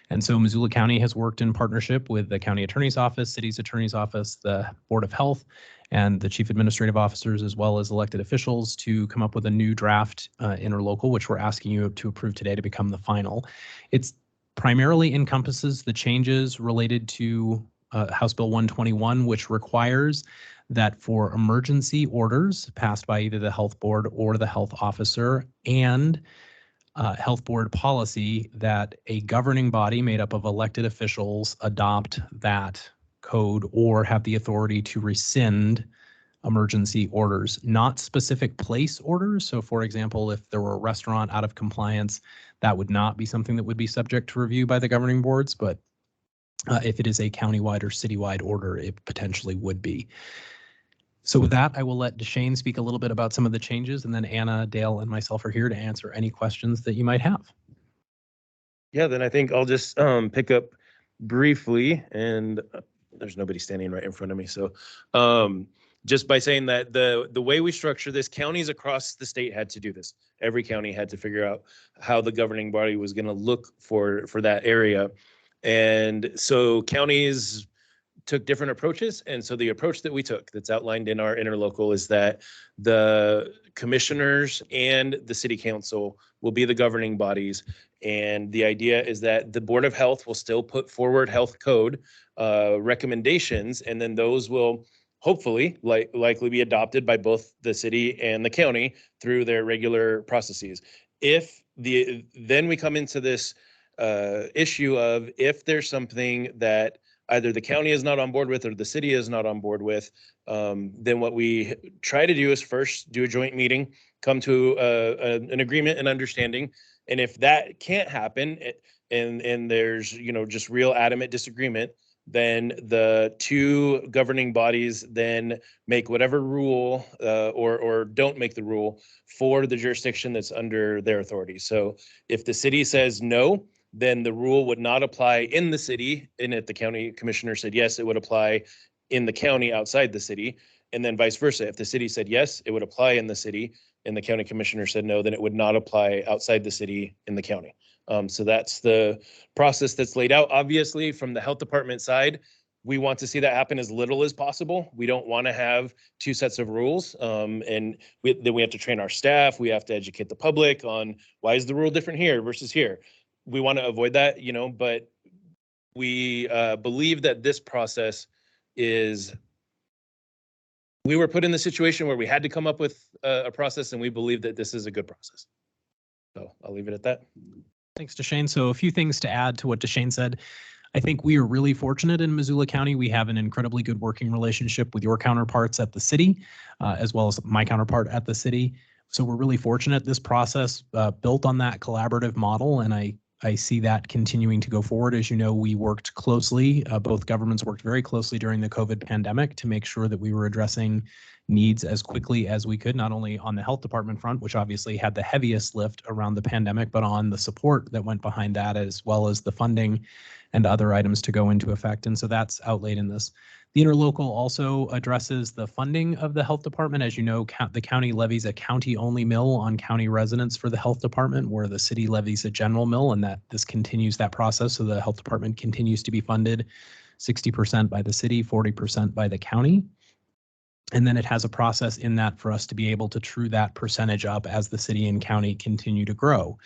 S9: And so Missoula County has worked in partnership with the county attorney's office, city's attorney's office, the Board of Health, and the chief administrative officers, as well as elected officials, to come up with a new draft interlocal, which we're asking you to approve today to become the final. It's primarily encompasses the changes related to House Bill 121, which requires that for emergency orders passed by either the health board or the health officer and health board policy, that a governing body made up of elected officials adopt that code or have the authority to rescind emergency orders, not specific place orders. So for example, if there were a restaurant out of compliance, that would not be something that would be subject to review by the governing boards, but if it is a countywide or citywide order, it potentially would be. So with that, I will let Deshane speak a little bit about some of the changes, and then Anna, Dale, and myself are here to answer any questions that you might have.
S15: Yeah, then I think I'll just pick up briefly, and there's nobody standing right in front of me. So just by saying that the way we structure this, counties across the state had to do this. Every county had to figure out how the governing body was going to look for that area. And so counties took different approaches. And so the approach that we took that's outlined in our interlocal is that the commissioners and the city council will be the governing bodies. And the idea is that the Board of Health will still put forward health code recommendations, and then those will hopefully likely be adopted by both the city and the county through their regular processes. Then we come into this issue of, if there's something that either the county is not on board with or the city is not on board with, then what we try to do is first do a joint meeting, come to an agreement and understanding. And if that can't happen and there's, just real adamant disagreement, then the two governing bodies then make whatever rule or don't make the rule for the jurisdiction that's under their authority. So if the city says no, then the rule would not apply in the city. And if the county commissioner said yes, it would apply in the county outside the city. And then vice versa. If the city said yes, it would apply in the city, and the county commissioner said no, then it would not apply outside the city in the county. So that's the process that's laid out. Obviously, from the health department side, we want to see that happen as little as possible. We don't want to have two sets of rules. And then we have to train our staff. We have to educate the public on why is the rule different here versus here. We want to avoid that, but we believe that this process we were put in the situation where we had to come up with a process, and we believe that this is a good process. So I'll leave it at that.
S9: Thanks, Deshane. So a few things to add to what Deshane said. I think we are really fortunate in Missoula County. We have an incredibly good working relationship with your counterparts at the city, as well as my counterpart at the city. So we're really fortunate. This process built on that collaborative model, and I see that continuing to go forward. As you know, we worked closely, both governments worked very closely during the COVID pandemic to make sure that we were addressing needs as quickly as we could, not only on the health department front, which obviously had the heaviest lift around the pandemic, but on the support that went behind that, as well as the funding and other items to go into effect. And so that's outlaid in this. The interlocal also addresses the funding of the health department. As you know, the county levies a county-only mill on county residents for the health department, where the city levies a general mill, and that this continues that process. So the health department continues to be funded 60% by the city, 40% by the county. And then it has a process in that for us to be able to true that percentage up as the city and county continue to grow,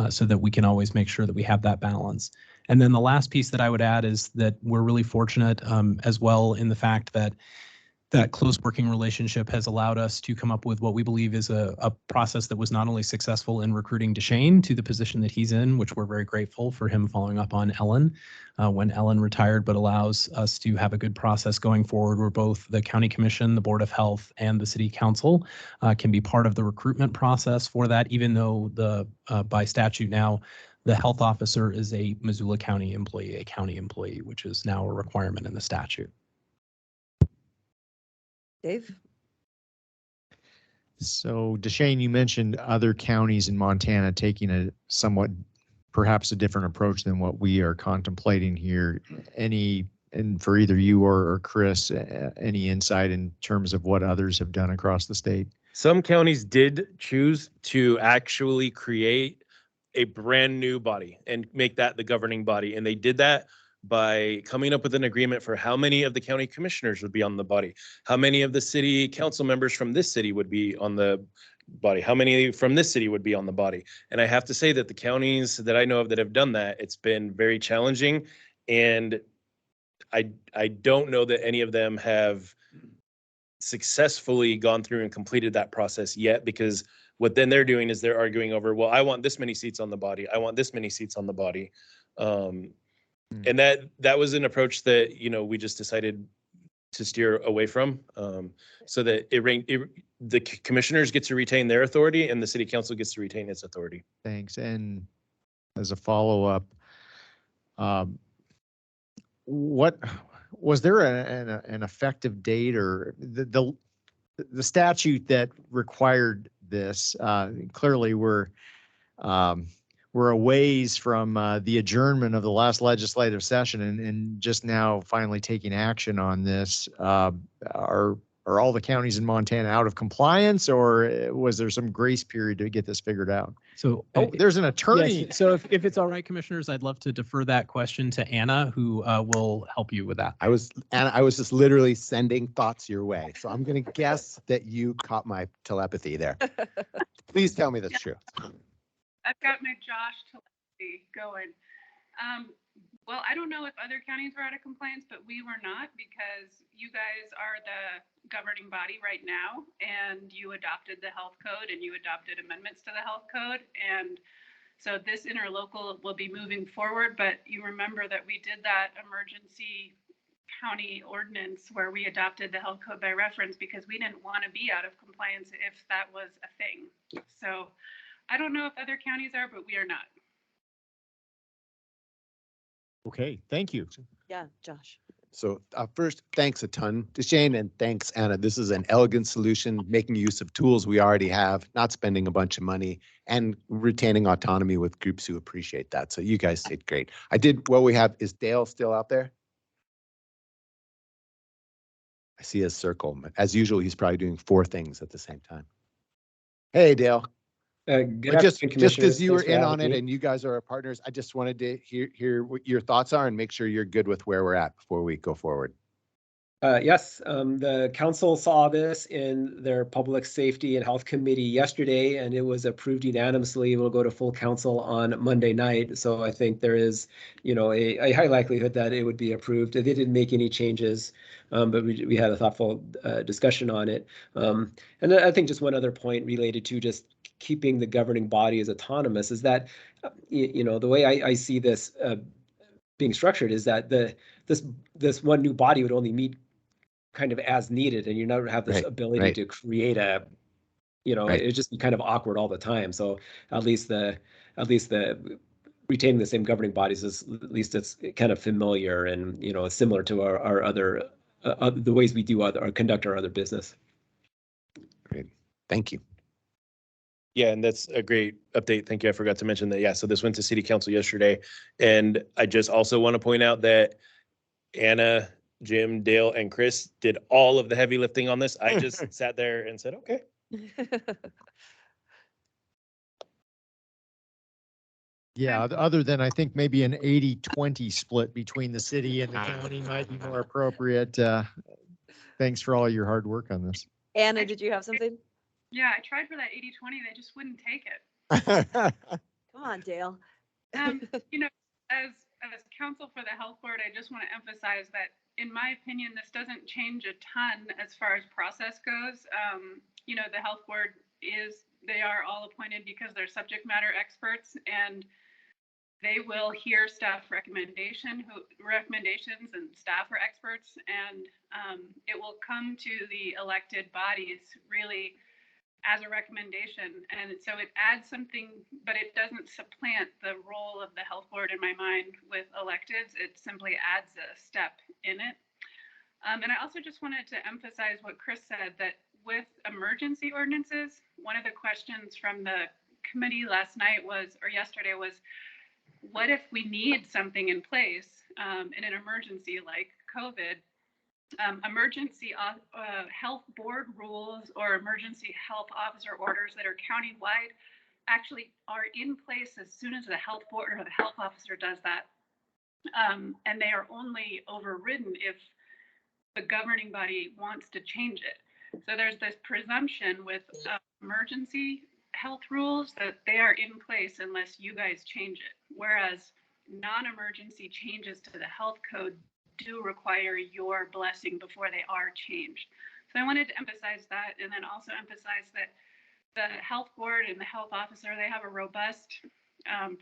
S9: so that we can always make sure that we have that balance. And then the last piece that I would add is that we're really fortunate as well in the fact that that close working relationship has allowed us to come up with what we believe is a process that was not only successful in recruiting Deshane to the position that he's in, which we're very grateful for him following up on Ellen when Ellen retired, but allows us to have a good process going forward where both the county commission, the board of health, and the city council can be part of the recruitment process for that, even though by statute now, the health officer is a Missoula County employee, which is now a requirement in the statute.
S1: Dave?
S4: So Deshane, you mentioned other counties in Montana taking a somewhat, perhaps a different approach than what we are contemplating here. And for either you or Chris, any insight in terms of what others have done across the state?
S15: Some counties did choose to actually create a brand new body and make that the governing body. And they did that by coming up with an agreement for how many of the county commissioners would be on the body, how many of the city council members from this city would be on the body, how many from this city would be on the body. And I have to say that the counties that I know of that have done that, it's been very challenging. And I don't know that any of them have successfully gone through and completed that process yet, because what then they're doing is they're arguing over, well, I want this many seats on the body. I want this many seats on the body. And that was an approach that, we just decided to steer away from, so that the commissioners get to retain their authority and the city council gets to retain its authority.
S4: Thanks. And as a follow-up, what was there an effective date or the statute that required this? Clearly, we're a ways from the adjournment of the last legislative session and just now finally taking action on this. Are all the counties in Montana out of compliance, or was there some grace period to get this figured out?
S9: So
S4: there's an attorney.
S9: Yes, so if it's all right, commissioners, I'd love to defer that question to Anna, who will help you with that.
S2: Anna, I was just literally sending thoughts your way. So I'm going to guess that you caught my telepathy there. Please tell me that's true.
S16: I've got my Josh telepathy going. Well, I don't know if other counties were out of compliance, but we were not, because you guys are the governing body right now, and you adopted the health code and you adopted amendments to the health code. And so this interlocal will be moving forward, but you remember that we did that emergency county ordinance where we adopted the health code by reference because we didn't want to be out of compliance if that was a thing. So I don't know if other counties are, but we are not.
S4: Okay, thank you.
S1: Yeah, Josh.
S2: So first, thanks a ton to Shane, and thanks, Anna. This is an elegant solution, making use of tools we already have, not spending a bunch of money, and retaining autonomy with groups who appreciate that. So you guys did great. What we have, is Dale still out there? I see a circle. As usual, he's probably doing 4 things at the same time. Hey, Dale.
S17: Good
S2: Just
S17: afternoon,
S2: as
S17: Commissioners.
S2: you were
S17: Thanks for
S2: in on
S17: having
S2: it
S17: me.
S2: and you guys are our partners, I just wanted to hear what your thoughts are and make sure you're good with where we're at before we go forward.
S17: Yes, the council saw this in their Public Safety and Health Committee yesterday, and it was approved unanimously. It will go to full council on Monday night. So I think there is, a high likelihood that it would be approved. They didn't make any changes, but we had a thoughtful discussion on it. And I think just one other point related to just keeping the governing body as autonomous is that, the way I see this being structured is that this one new body would only meet kind of as needed, and you never have this ability to create it'd just be kind of awkward all the time. So at least the retaining the same governing bodies is, at least it's kind of familiar and similar to our other the ways we do conduct our other business.
S2: Great, thank you.
S15: Yeah, and that's a great update. Thank you. I forgot to mention that. Yeah, so this went to City Council yesterday. And I just also want to point out that Anna, Jim, Dale, and Chris did all of the heavy lifting on this. I just sat there and said, okay.
S4: Yeah, other than I think maybe an 80-20 split between the city and the county might be more appropriate. Thanks for all your hard work on this.
S1: Anna, did you have something?
S16: Yeah, I tried for that 80/20. They just wouldn't take it.
S1: Come on, Dale.
S16: You know, as counsel for the health board, I just want to emphasize that, in my opinion, this doesn't change a ton as far as process goes. You know, the health board they are all appointed because they're subject matter experts, and they will hear staff recommendations, and staff are experts, and it will come to the elected bodies really as a recommendation. And so it adds something, but it doesn't supplant the role of the health board in my mind with electeds. It simply adds a step in it. And I also just wanted to emphasize what Chris said, that with emergency ordinances, one of the questions from the committee yesterday was, what if we need something in place in an emergency like COVID? Emergency health board rules or emergency health officer orders that are countywide actually are in place as soon as the health board or the health officer does that. And they are only overridden if the governing body wants to change it. So there's this presumption with emergency health rules that they are in place unless you guys change it. Whereas non-emergency changes to the health code do require your blessing before they are changed. So I wanted to emphasize that, and then also emphasize that the health board and the health officer, they have a robust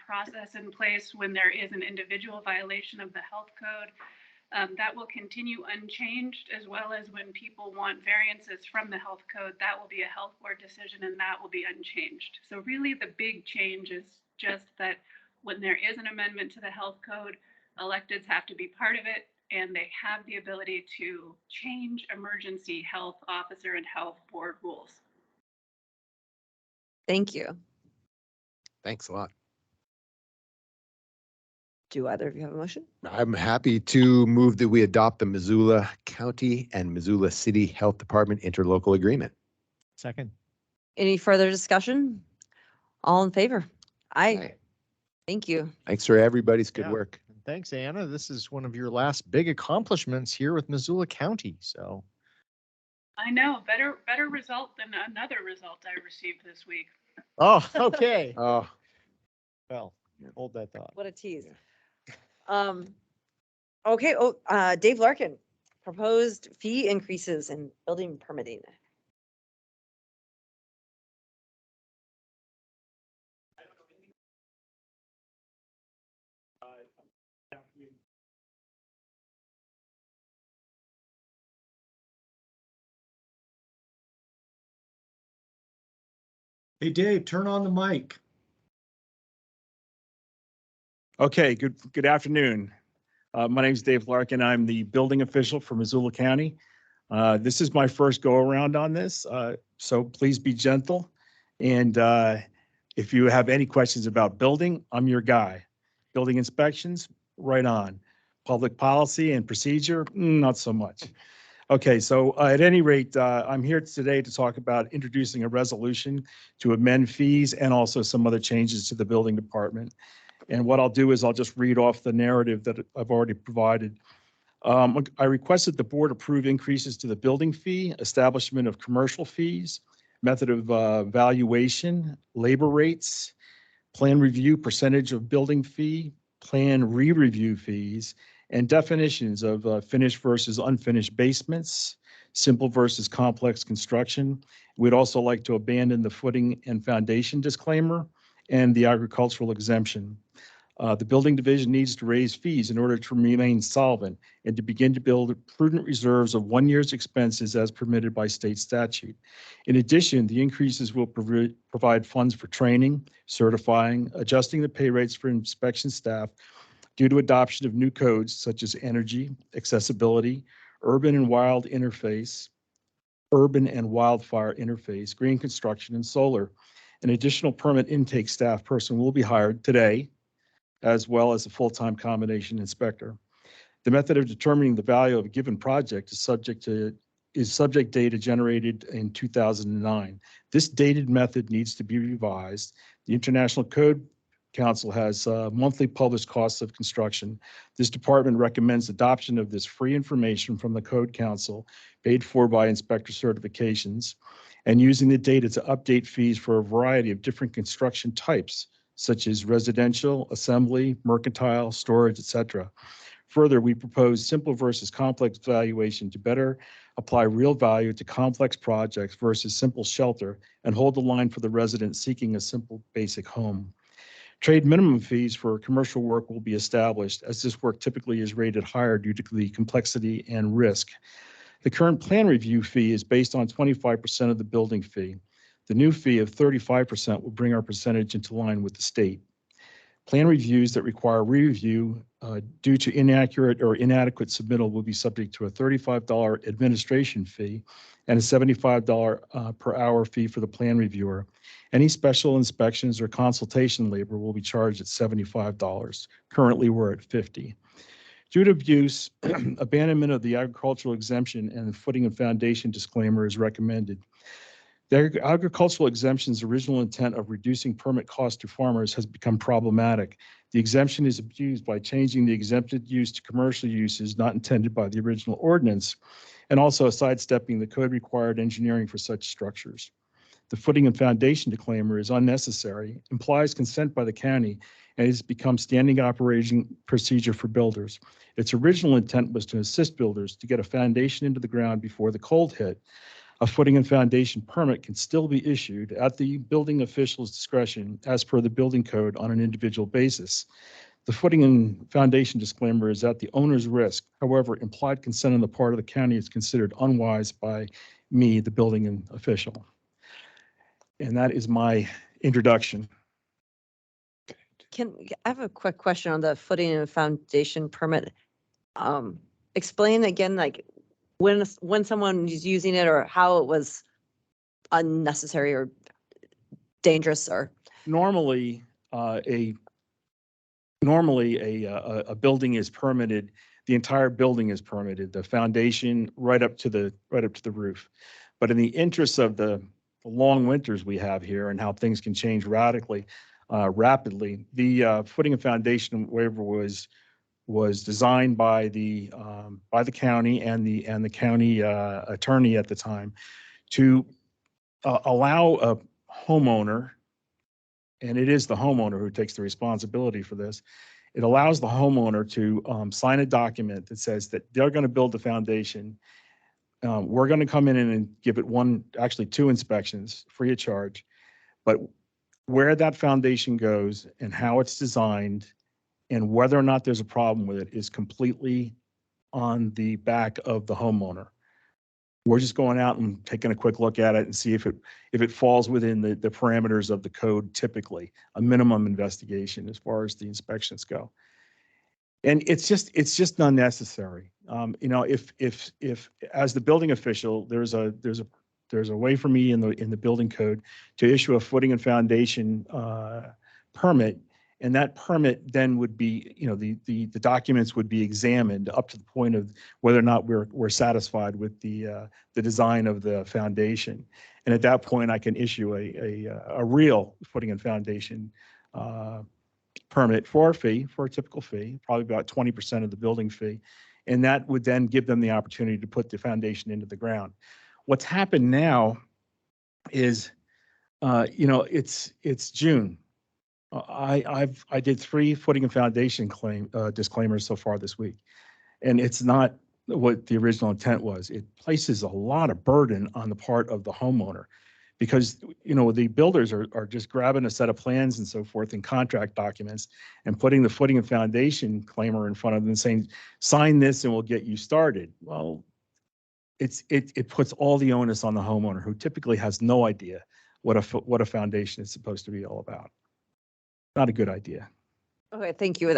S16: process in place when there is an individual violation of the health code. That will continue unchanged, as well as when people want variances from the health code, that will be a health board decision and that will be unchanged. So really the big change is just that when there is an amendment to the health code, electeds have to be part of it, and they have the ability to change emergency health officer and health board rules.
S1: Thank you.
S2: Thanks a lot.
S1: Do either of you have a motion?
S2: I'm happy to move that we adopt the Missoula County and Missoula City Health Department interlocal agreement.
S4: Second.
S1: Any further discussion? All in favor? Aye.
S2: Aye.
S1: Thank you.
S2: Thanks for everybody's good
S4: Yeah.
S2: work.
S4: Thanks, Anna. This is one of your last big accomplishments here with Missoula County. So,
S16: I know, better result than another result I received this week.
S4: oh, okay.
S2: Oh,
S4: Well, hold that thought.
S1: What a tease. Okay. Dave Larkin, proposed fee increases in building permitting.
S18: Hey, Dave, turn on the mic. Okay, good afternoon. My name is Dave Larkin. I'm the building official for Missoula County. This is my first go around on this, so please be gentle. And if you have any questions about building, I'm your guy. Building inspections, right on. Public policy and procedure, not so much. Okay, so at any rate, I'm here today to talk about introducing a resolution to amend fees and also some other changes to the building department. And what I'll do is I'll just read off the narrative that I've already provided. I requested the board approve increases to the building fee, establishment of commercial fees, method of valuation, labor rates, plan review percentage of building fee, plan re-review fees, and definitions of finished versus unfinished basements, simple versus complex construction. We'd also like to abandon the footing and foundation disclaimer and the agricultural exemption. The building division needs to raise fees in order to remain solvent and to begin to build prudent reserves of 1 year's expenses as permitted by state statute. In addition, the increases will provide funds for training, certifying, adjusting the pay rates for inspection staff due to adoption of new codes such as energy, accessibility, urban and wildfire interface, green construction, and solar. An additional permit intake staff person will be hired today, as well as a full-time combination inspector. The method of determining the value of a given project is subject data generated in 2009. This dated method needs to be revised. The International Code Council has monthly published costs of construction. This department recommends adoption of this free information from the Code Council, paid for by inspector certifications, and using the data to update fees for a variety of different construction types, such as residential, assembly, mercantile, storage, etc. Further, we propose simple versus complex valuation to better apply real value to complex projects versus simple shelter and hold the line for the resident seeking a simple basic home. Trade minimum fees for commercial work will be established, as this work typically is rated higher due to the complexity and risk. The current plan review fee is based on 25% of the building fee. The new fee of 35% will bring our percentage into line with the state. Plan reviews that require re-review due to inaccurate or inadequate submittal will be subject to a $35 administration fee and a $75 per hour fee for the plan reviewer. Any special inspections or consultation labor will be charged at $75. Currently, we're at $50. Due to abuse, abandonment of the agricultural exemption and the footing and foundation disclaimer is recommended. The agricultural exemption's original intent of reducing permit costs to farmers has become problematic. The exemption is abused by changing the exempted use to commercial uses not intended by the original ordinance, and also sidestepping the code-required engineering for such structures. The footing and foundation disclaimer is unnecessary, implies consent by the county, and has become standing operating procedure for builders. Its original intent was to assist builders to get a foundation into the ground before the cold hit. A footing and foundation permit can still be issued at the building official's discretion as per the building code on an individual basis. The footing and foundation disclaimer is at the owner's risk. However, implied consent on the part of the county is considered unwise by me, the building official. And that is my introduction.
S1: I have a quick question on the footing and foundation permit. Explain again, like when someone is using it or how it was unnecessary or dangerous or.
S18: Normally, a building is permitted. The entire building is permitted, the foundation right up to the roof. But in the interest of the long winters we have here and how things can change rapidly, the footing and foundation waiver was designed by the county and the county attorney at the time to allow a homeowner, and it is the homeowner who takes the responsibility for this. It allows the homeowner to sign a document that says that they're going to build the foundation. We're going to come in and give it actually two inspections free of charge, but where that foundation goes and how it's designed and whether or not there's a problem with it is completely on the back of the homeowner. We're just going out and taking a quick look at it and see if it falls within the parameters of the code, typically a minimum investigation as far as the inspections go. And it's just unnecessary. If as the building official, there's a way for me in the building code to issue a footing and foundation permit, and that permit then would be, the documents would be examined up to the point of whether or not we're satisfied with the design of the foundation. And at that point, I can issue a real footing and foundation permit for a typical fee, probably about 20% of the building fee. And that would then give them the opportunity to put the foundation into the ground. What's happened now is, it's June. I did 3 footing and foundation disclaimers so far this week, and it's not what the original intent was. It places a lot of burden on the part of the homeowner, because the builders are just grabbing a set of plans and so forth and contract documents and putting the footing and foundation claimer in front of them and saying, sign this and we'll get you started. Well, it puts all the onus on the homeowner, who typically has no idea what a foundation is supposed to be all about. Not a good idea.
S1: Okay, thank you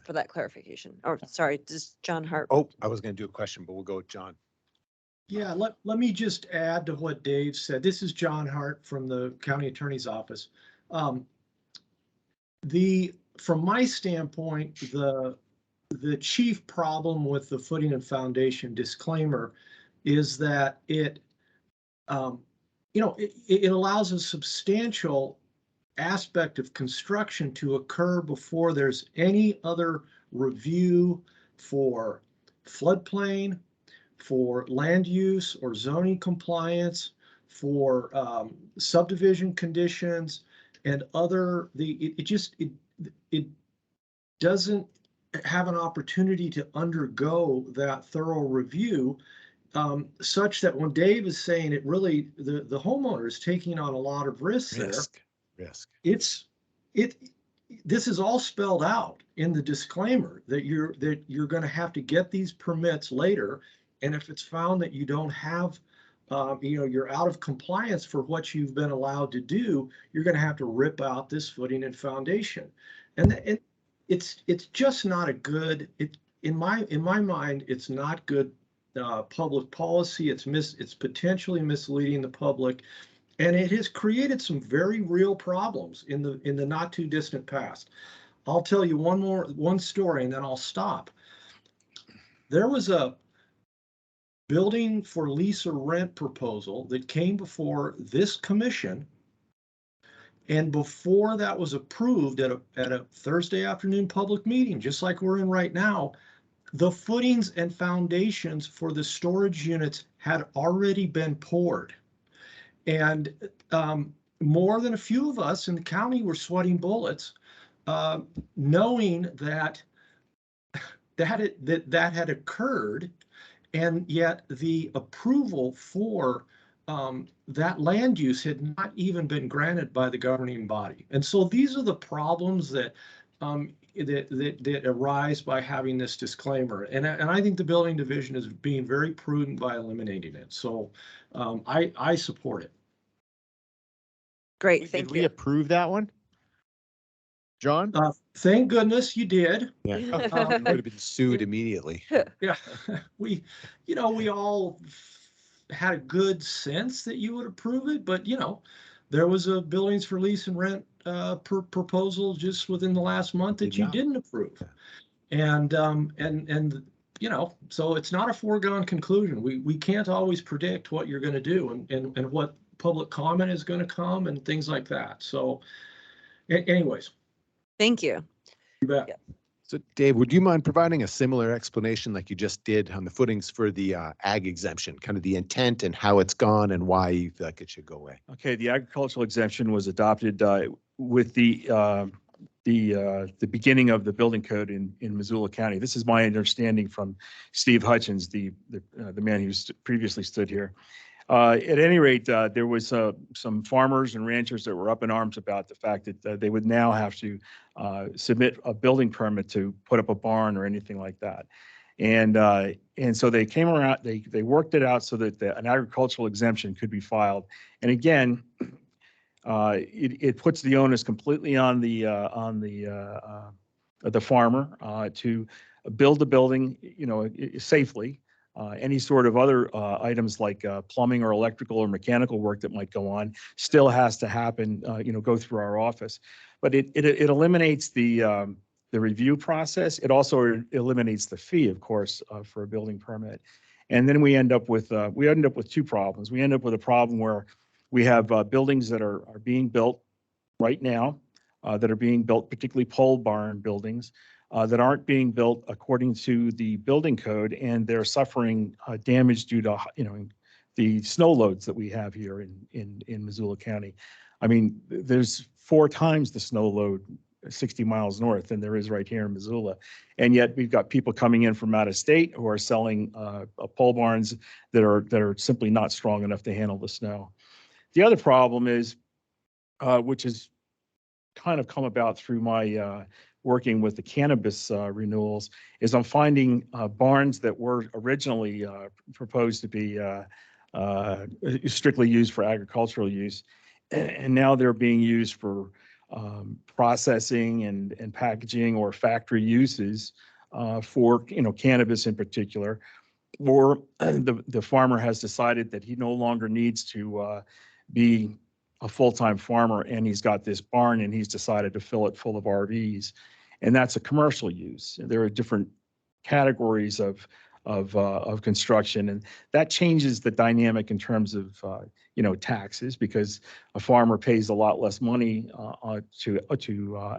S1: for that clarification. Or sorry, does John Hart?
S2: Oh, I was going to do a question, but we'll go with John.
S19: Yeah, let me just add to what Dave said. This is John Hart from the County Attorney's Office. From my standpoint, the chief problem with the footing and foundation disclaimer is that it allows a substantial aspect of construction to occur before there's any other review for floodplain, for land use or zoning compliance, for subdivision conditions, and other, it doesn't have an opportunity to undergo that thorough review, such that when Dave is saying it really, the homeowner is taking on a lot of risks there.
S2: Risk.
S19: This is all spelled out in the disclaimer that you're going to have to get these permits later. And if it's found that you don't have, you're out of compliance for what you've been allowed to do, you're going to have to rip out this footing and foundation. And it's just not a good, in my mind, it's not good public policy. It's potentially misleading the public. And it has created some very real problems in the not too distant past. I'll tell you one story and then I'll stop. There was a building for lease or rent proposal that came before this commission. And before that was approved at a Thursday afternoon public meeting, just like we're in right now, the footings and foundations for the storage units had already been poured. And more than a few of us in the county were sweating bullets, knowing that had occurred, and yet the approval for that land use had not even been granted by the governing body. And so these are the problems that that arise by having this disclaimer. And I think the building division is being very prudent by eliminating it. So I support it.
S1: Great, thank
S4: Did we approve that one? John?
S19: Thank goodness you did.
S2: Yeah, would have been sued immediately.
S19: Yeah, we all had a good sense that you would approve it, but there was a buildings for lease and rent proposal just within the last month that you didn't approve. And so it's not a foregone conclusion. We can't always predict what you're going to do and what public comment is going to come and things like that. So anyways.
S1: Thank you.
S19: You bet.
S1: Yeah.
S2: So Dave, would you mind providing a similar explanation like you just did on the footings for the ag exemption, kind of the intent and how it's gone and why you feel like it should go away?
S18: Okay, the agricultural exemption was adopted with the beginning of the building code in Missoula County. This is my understanding from Steve Hutchins, the man who previously stood here. At any rate, there was some farmers and ranchers that were up in arms about the fact that they would now have to submit a building permit to put up a barn or anything like that. And so they came around, they worked it out so that an agricultural exemption could be filed. And again, it puts the onus completely on the farmer to build the building, safely. Any sort of other items like plumbing or electrical or mechanical work that might go on still has to happen, go through our office. But it eliminates the review process. It also eliminates the fee, of course, for a building permit. And then we end up with two problems. We end up with a problem where we have buildings that are being built right now, that are being built, particularly pole barn buildings, that aren't being built according to the building code, and they're suffering damage due to the snow loads that we have here in Missoula County. I mean, there's 4 times the snow load 60 miles north than there is right here in Missoula, and yet we've got people coming in from out of state who are selling pole barns that are simply not strong enough to handle the snow. The other problem is, which has kind of come about through my working with the cannabis renewals, is I'm finding barns that were originally proposed to be strictly used for agricultural use, and now they're being used for processing and packaging or factory uses for cannabis in particular. Or the farmer has decided that he no longer needs to be a full-time farmer, and he's got this barn and he's decided to fill it full of RVs, and that's a commercial use. There are different categories of of construction, and that changes the dynamic in terms of taxes, because a farmer pays a lot less money to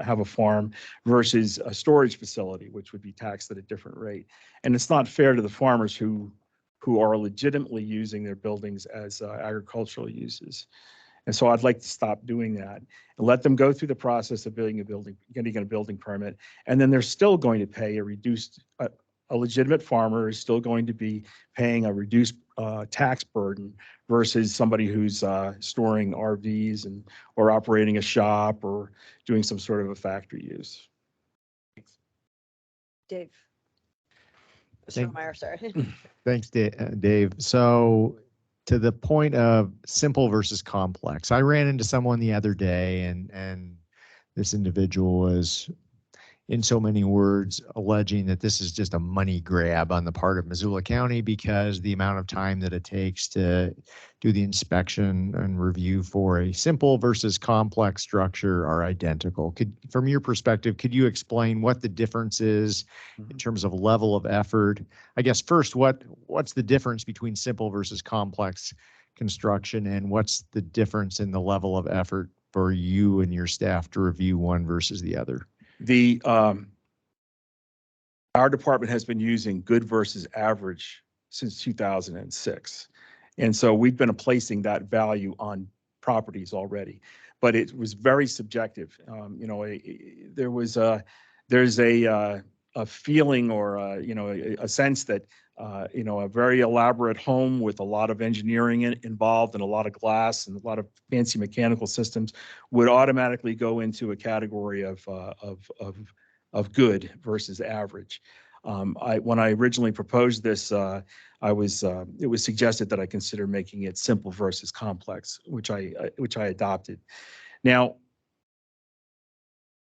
S18: have a farm versus a storage facility, which would be taxed at a different rate. And it's not fair to the farmers who are legitimately using their buildings as agricultural uses. And so I'd like to stop doing that and let them go through the process of getting a building permit, and then they're still going to pay a legitimate farmer is still going to be paying a reduced tax burden versus somebody who's storing RVs or operating a shop or doing some sort of a factory use.
S1: Dave.
S4: Thank-
S1: Meyer, sorry.
S4: Thanks, Dave. So to the point of simple versus complex, I ran into someone the other day, and this individual was, in so many words, alleging that this is just a money grab on the part of Missoula County because the amount of time that it takes to do the inspection and review for a simple versus complex structure are identical. From your perspective, could you explain what the difference is in terms of level of effort? I guess first, what's the difference between simple versus complex construction, and what's the difference in the level of effort for you and your staff to review one versus the other?
S18: Our department has been using good versus average since 2006. And so we've been placing that value on properties already, but it was very subjective. There's a feeling or a sense that a very elaborate home with a lot of engineering involved and a lot of glass and a lot of fancy mechanical systems would automatically go into a category of good versus average. When I originally proposed this, it was suggested that I consider making it simple versus complex, which I adopted. Now,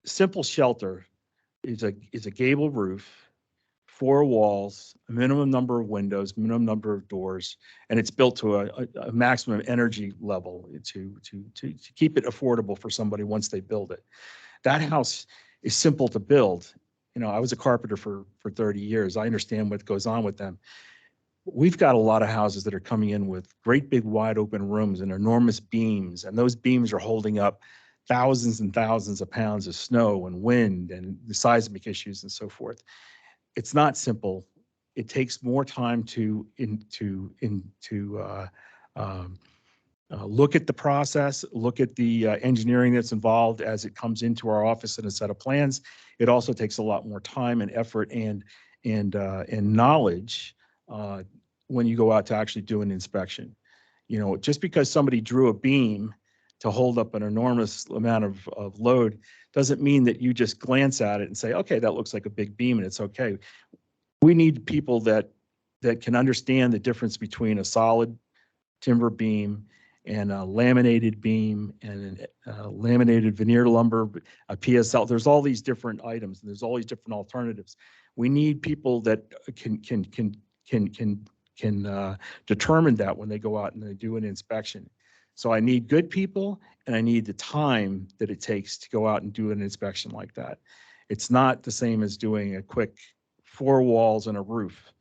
S18: simple shelter is a gable roof, 4 walls, a minimum number of windows, minimum number of doors, and it's built to a maximum energy level to keep it affordable for somebody once they build it. That house is simple to build. I was a carpenter for 30 years. I understand what goes on with them. We've got a lot of houses that are coming in with great big wide open rooms and enormous beams, and those beams are holding up thousands and thousands of pounds of snow and wind and the seismic issues and so forth. It's not simple. It takes more time to look at the process, look at the engineering that's involved as it comes into our office in a set of plans. It also takes a lot more time and effort and knowledge when you go out to actually do an inspection. Just because somebody drew a beam to hold up an enormous amount of load doesn't mean that you just glance at it and say, okay, that looks like a big beam and it's okay. We need people that can understand the difference between a solid timber beam and a laminated beam and a laminated veneer lumber, a PSL. There's all these different items and there's all these different alternatives. We need people that can determine that when they go out and they do an inspection. So I need good people, and I need the time that it takes to go out and do an inspection like that. It's not the same as doing a quick 4 walls and a roof.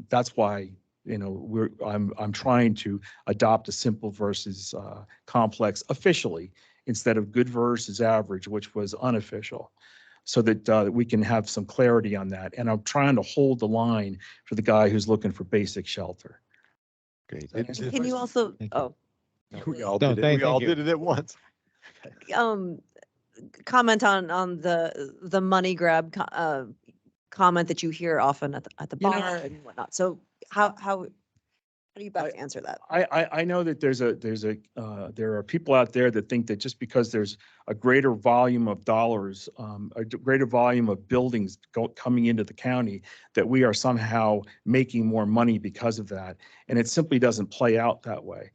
S18: That's why I'm trying to adopt a simple versus complex officially instead of good versus average, which was unofficial, so that we can have some clarity on that. And I'm trying to hold the line for the guy who's looking for basic shelter.
S2: Great.
S1: Can you also,
S2: We all did it. We all did it at once.
S1: comment on the money grab comment that you hear often at the bar and whatnot. So how do you best answer that?
S18: I know that there are people out there that think that just because there's a greater volume of dollars, a greater volume of buildings coming into the county, that we are somehow making more money because of that. And it simply doesn't play out that way.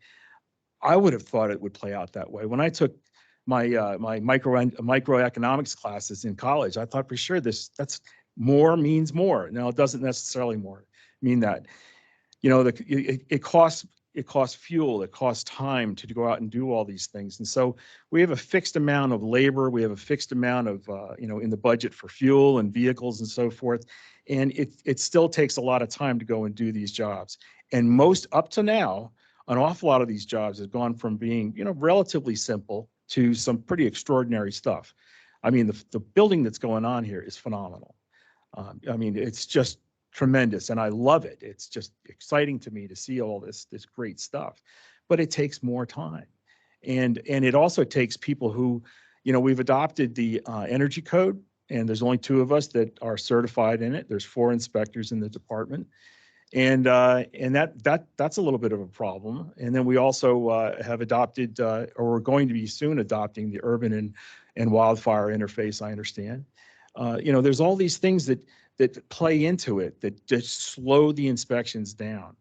S18: I would have thought it would play out that way. When I took my microeconomics classes in college, I thought for sure that's more means more. Now, it doesn't necessarily mean that. It costs it costs fuel, it costs time to go out and do all these things. And so we have a fixed amount of labor, we have a fixed amount of, in the budget for fuel and vehicles and so forth. And it still takes a lot of time to go and do these jobs. And most up to now, an awful lot of these jobs have gone from being, relatively simple to some pretty extraordinary stuff. I mean, the building that's going on here is phenomenal. It's just tremendous, and I love it. It's just exciting to me to see all this great stuff, but it takes more time, and it also takes people who, we've adopted the energy code, and there's only 2 of us that are certified in it. There's 4 inspectors in the department, and that's a little bit of a problem. And then we also have adopted, or we're going to be soon adopting, the urban and wildfire interface. I understand. There's all these things that play into it that just slow the inspections down.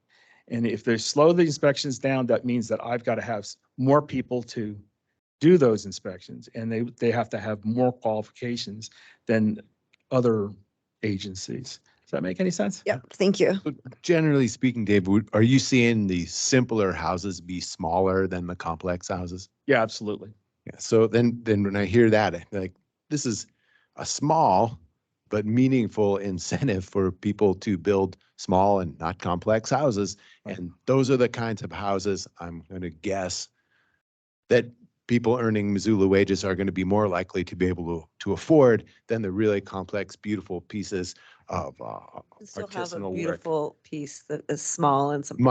S18: And if they slow the inspections down, that means that I've got to have more people to do those inspections, and they have to have more qualifications than other agencies. Does that make any sense?
S1: Yeah, thank you.
S2: So generally speaking, Dave, are you seeing the simpler houses be smaller than the complex houses?
S18: Yeah, absolutely.
S2: Yeah. So then when I hear that, like, this is a small but meaningful incentive for people to build small and not complex houses. And those are the kinds of houses, I'm going to guess, that people earning Missoula wages are going to be more likely to be able to afford than the really complex, beautiful pieces of
S1: Still have a
S2: artisanal work.
S1: beautiful piece that is small and simple.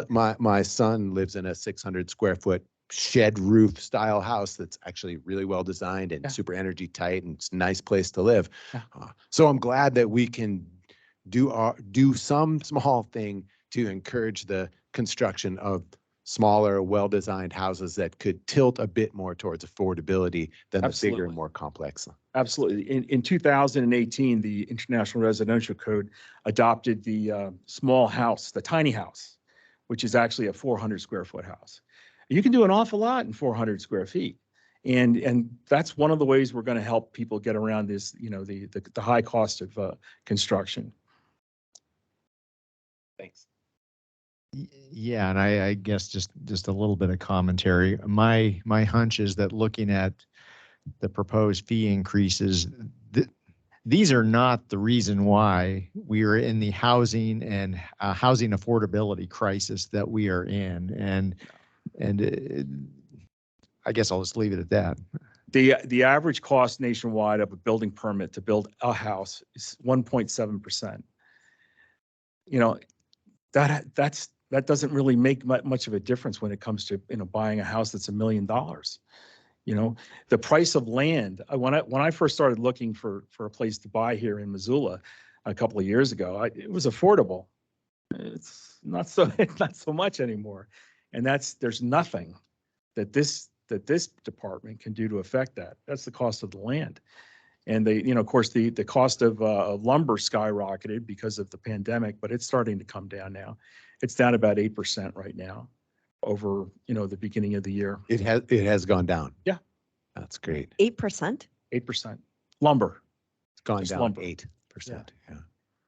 S2: My son lives in a 600 square foot shed roof style house that's actually really well designed and super energy tight, and it's a nice place to live. So I'm glad that we can do some small thing to encourage the construction of smaller, well-designed houses that could tilt a bit more towards affordability than the bigger and more complex.
S18: Absolutely. In 2018, the International Residential Code adopted the small house, the tiny house, which is actually a 400 square foot house. You can do an awful lot in 400 square feet. And that's one of the ways we're going to help people get around this, the high cost of construction. Thanks.
S4: Yeah, and I guess just a little bit of commentary. My hunch is that looking at the proposed fee increases, these are not the reason why we are in the housing and housing affordability crisis that we are in. And I guess I'll just leave it at that.
S18: The average cost nationwide of a building permit to build a house is 1.7%. That doesn't really make much of a difference when it comes to buying a house that's $1 million. The price of land. When I first started looking for a place to buy here in Missoula a couple of years ago, it was affordable. It's not so much anymore, and there's nothing that this department can do to affect that. That's the cost of the land. And of course, the cost of lumber skyrocketed because of the pandemic, but it's starting to come down now. It's down about 8% right now over, the beginning of the year.
S2: It has gone down.
S18: Yeah.
S2: That's great.
S1: 8%?
S18: 8%. Lumber.
S2: It's gone
S18: Just
S2: down
S18: lumber.
S2: 8%. Yeah.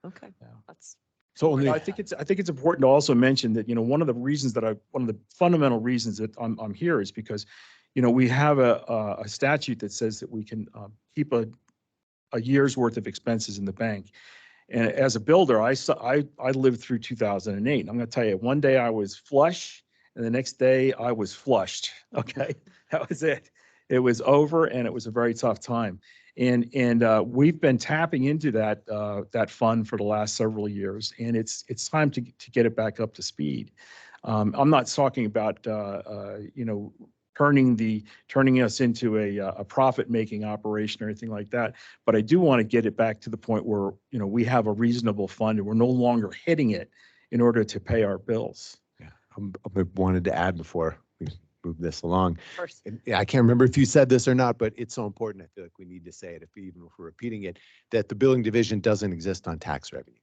S1: Okay. That's
S2: So
S18: I think it's important to also mention that, one of the fundamental reasons that I'm here is because, we have a statute that says that we can keep a year's worth of expenses in the bank. And as a builder, I lived through 2008. And I'm going to tell you, one day I was flush, and the next day I was flushed. Okay, that was it. It was over, and it was a very tough time. And we've been tapping into that fund for the last several years, and it's time to get it back up to speed. I'm not talking about turning us into a profit-making operation or anything like that. But I do want to get it back to the point where, we have a reasonable fund and we're no longer hitting it in order to pay our bills.
S2: Yeah, I wanted to add before we move this along. Yeah, I can't remember if you said this or not, but it's so important. I feel like we need to say it, even if we're repeating it, that the building division doesn't exist on tax revenue.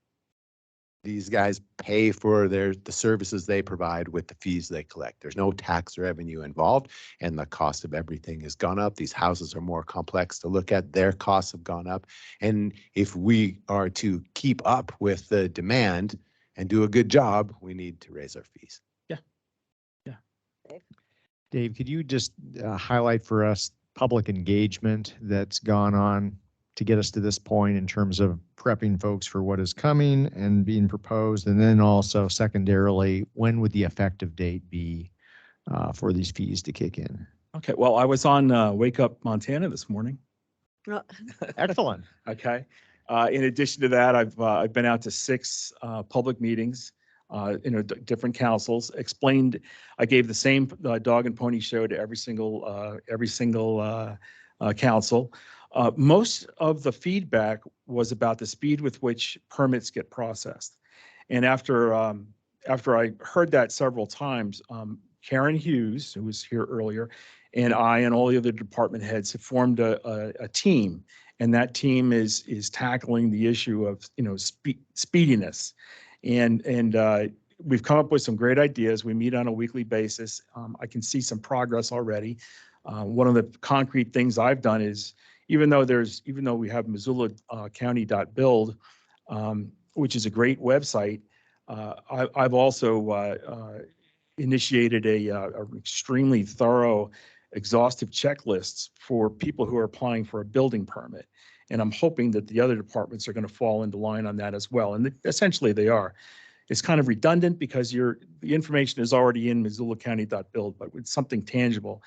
S2: These guys pay for the services they provide with the fees they collect. There's no tax revenue involved, and the cost of everything has gone up. These houses are more complex to look at. Their costs have gone up. And if we are to keep up with the demand and do a good job, we need to raise our fees.
S18: Yeah.
S4: Dave, could you just highlight for us public engagement that's gone on to get us to this point in terms of prepping folks for what is coming and being proposed? And then also secondarily, when would the effective date be for these fees to kick in?
S18: Okay, well, I was on Wake Up Montana this morning.
S4: Excellent.
S18: Okay. In addition to that, I've been out to 6 public meetings, different councils. I gave the same dog and pony show to every single council. Most of the feedback was about the speed with which permits get processed. And after I heard that several times, Karen Hughes, who was here earlier, and I and all the other department heads have formed a team, and that team is tackling the issue of speediness, and we've come up with some great ideas. We meet on a weekly basis. I can see some progress already. One of the concrete things I've done is, even though we have Missoula County.build, which is a great website, I've also initiated a extremely thorough, exhaustive checklists for people who are applying for a building permit. And I'm hoping that the other departments are going to fall into line on that as well. And essentially they are. It's kind of redundant because the information is already in Missoula County.build, but with something tangible.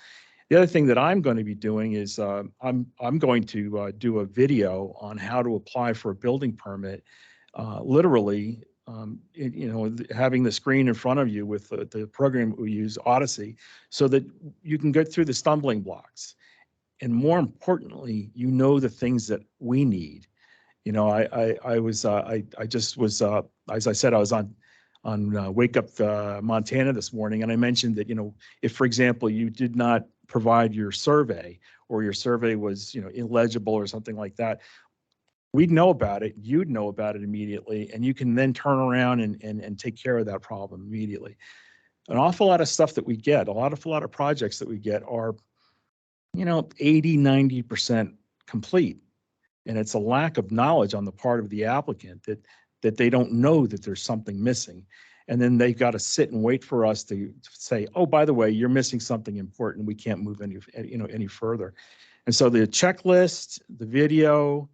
S18: The other thing that I'm going to be doing is I'm going to do a video on how to apply for a building permit, literally. Having the screen in front of you with the program we use, Odyssey, so that you can get through the stumbling blocks. And more importantly, the things that we need. I just was, as I said, I was on Wake Up Montana this morning, and I mentioned that, if, for example, you did not provide your survey, or your survey was, illegible or something like that, we'd know about it, you'd know about it immediately, and you can then turn around and take care of that problem immediately. An awful lot of stuff that we get, a lot of projects that we get are, 80, 90% complete. And it's a lack of knowledge on the part of the applicant that they don't know that there's something missing. And then they've got to sit and wait for us to say, oh, by the way, you're missing something important. We can't move any further. And so the checklist, the video,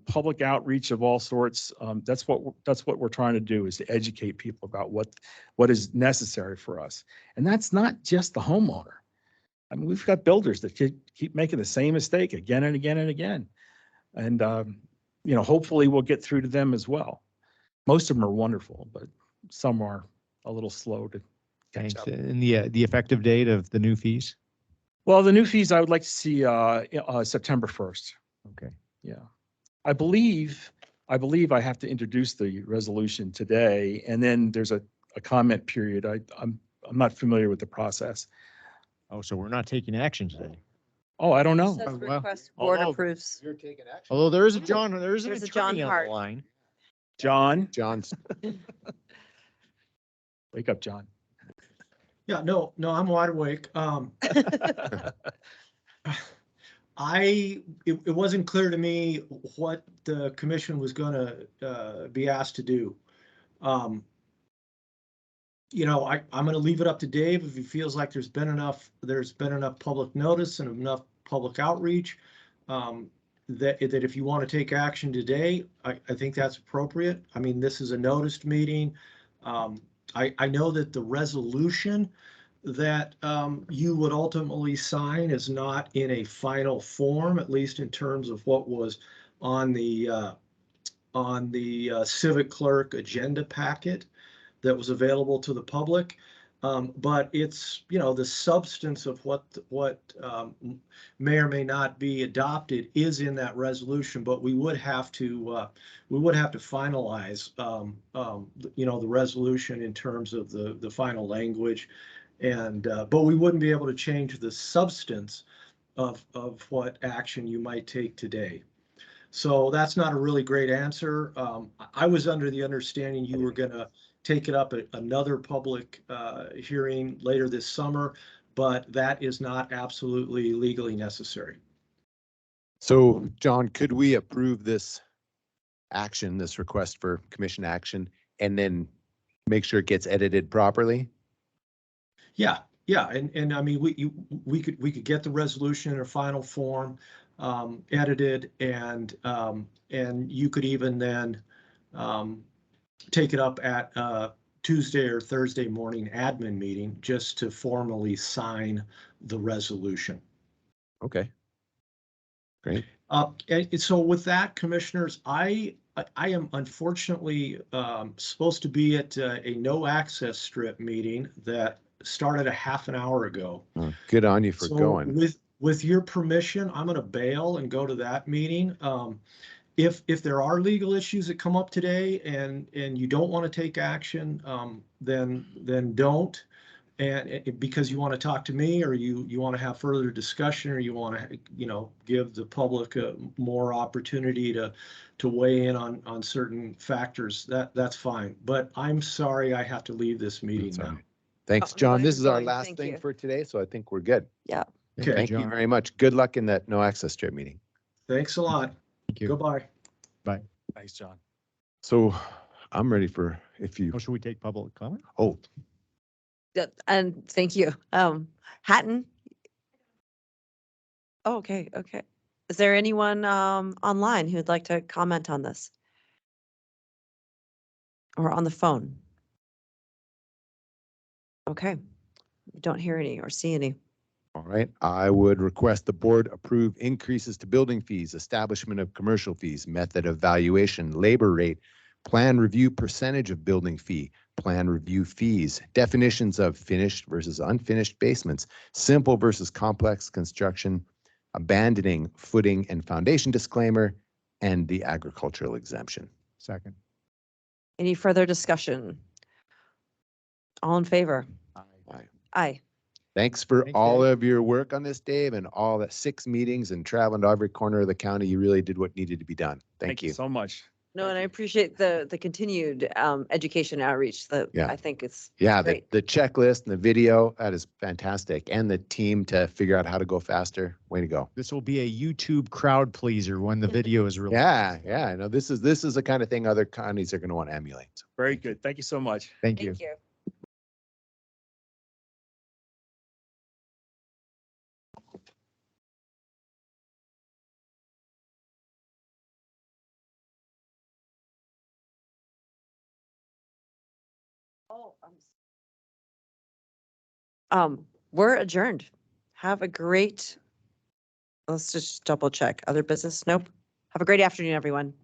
S18: public outreach of all sorts. That's what we're trying to do, is to educate people about what is necessary for us. And that's not just the homeowner. I mean, we've got builders that keep making the same mistake again and again and again. And, hopefully we'll get through to them as well. Most of them are wonderful, but some are a little slow to catch up.
S4: And the effective date of the new fees?
S18: Well, the new fees, I would like to see September 1st.
S4: Okay.
S18: Yeah. I believe I have to introduce the resolution today, and then there's a comment period. I'm not familiar with the process.
S4: Oh, so we're not taking action today.
S18: Oh, I don't know.
S1: Says request board approves.
S2: You're taking action.
S4: Although there is a John, there is an
S1: There's a John
S4: attorney on
S1: Hart.
S4: the line.
S2: John's.
S18: Wake up, John.
S19: Yeah, no, I'm wide awake. It wasn't clear to me what the commission was going to be asked to do. I'm going to leave it up to Dave if he feels like there's been enough public notice and enough public outreach, that if you want to take action today, I think that's appropriate. I mean, this is a noticed meeting. I know that the resolution that you would ultimately sign is not in a final form, at least in terms of what was on the civic clerk agenda packet that was available to the public. But it's, the substance of what may or may not be adopted is in that resolution, but we would have to finalize, the resolution in terms of the final language. And, but we wouldn't be able to change the substance of what action you might take today. So that's not a really great answer. I was under the understanding you were going to take it up at another public hearing later this summer, but that is not absolutely legally necessary.
S2: So, John, could we approve this action, this request for commission action, and then make sure it gets edited properly?
S19: Yeah, Yeah, and I mean, we could get the resolution in a final form, edited, and you could even then take it up at Tuesday or Thursday morning admin meeting just to formally sign the resolution.
S2: Okay. Great.
S19: And so with that, commissioners, I am unfortunately supposed to be at a no access strip meeting that started a half an hour ago.
S2: Good on you for
S19: So
S2: going.
S19: with your permission, I'm going to bail and go to that meeting. If there are legal issues that come up today and you don't want to take action, then don't. And because you want to talk to me, or you want to have further discussion, or you want to give the public more opportunity to weigh in on certain factors, that's fine. But I'm sorry I have to leave this meeting now.
S2: Thanks,
S1: I'm
S2: John.
S1: glad
S2: This
S1: you're
S2: is our
S1: going.
S2: last
S1: Thank
S2: thing
S1: you.
S2: for today, so I think we're good.
S1: Yeah.
S19: Okay.
S2: Thank you very much. Good luck in that no access strip meeting.
S19: Thanks a lot.
S4: Thank you.
S19: Goodbye.
S4: Bye.
S18: Thanks, John.
S2: So I'm ready for
S4: Oh, should we take public comment?
S2: Oh,
S1: And thank you. Hatton? Oh, okay, okay. Is there anyone online who'd like to comment on this? Or on the phone? Okay. Don't hear any or see any.
S2: all right. I would request the board approve increases to building fees, establishment of commercial fees, method of valuation, labor rate, plan review percentage of building fee, plan review fees, definitions of finished versus unfinished basements, simple versus complex construction, abandoning footing and foundation disclaimer, and the agricultural exemption.
S4: Second.
S1: Any further discussion? All in favor?
S2: Aye.
S1: Aye.
S2: Thanks for
S4: Thanks,
S2: all
S4: Dave.
S2: of your work on this, Dave, and all the 6 meetings and traveling to every corner of the county. You really did what needed to be done. Thank you.
S18: so much.
S1: No, and I appreciate the continued education outreach that
S2: Yeah.
S1: I think it's
S2: Yeah,
S1: great.
S2: the checklist and the video, that is fantastic. And the team to figure out how to go faster. Way to go.
S4: This will be a YouTube crowd pleaser when the video is released.
S2: Yeah, I know this is the kind of thing other counties are going to want to emulate.
S18: Very good. Thank you so much.
S4: Thank you.
S1: Thank you. Oh, we're adjourned. Have a great, let's just double check. Other business? Nope. Have a great afternoon, everyone.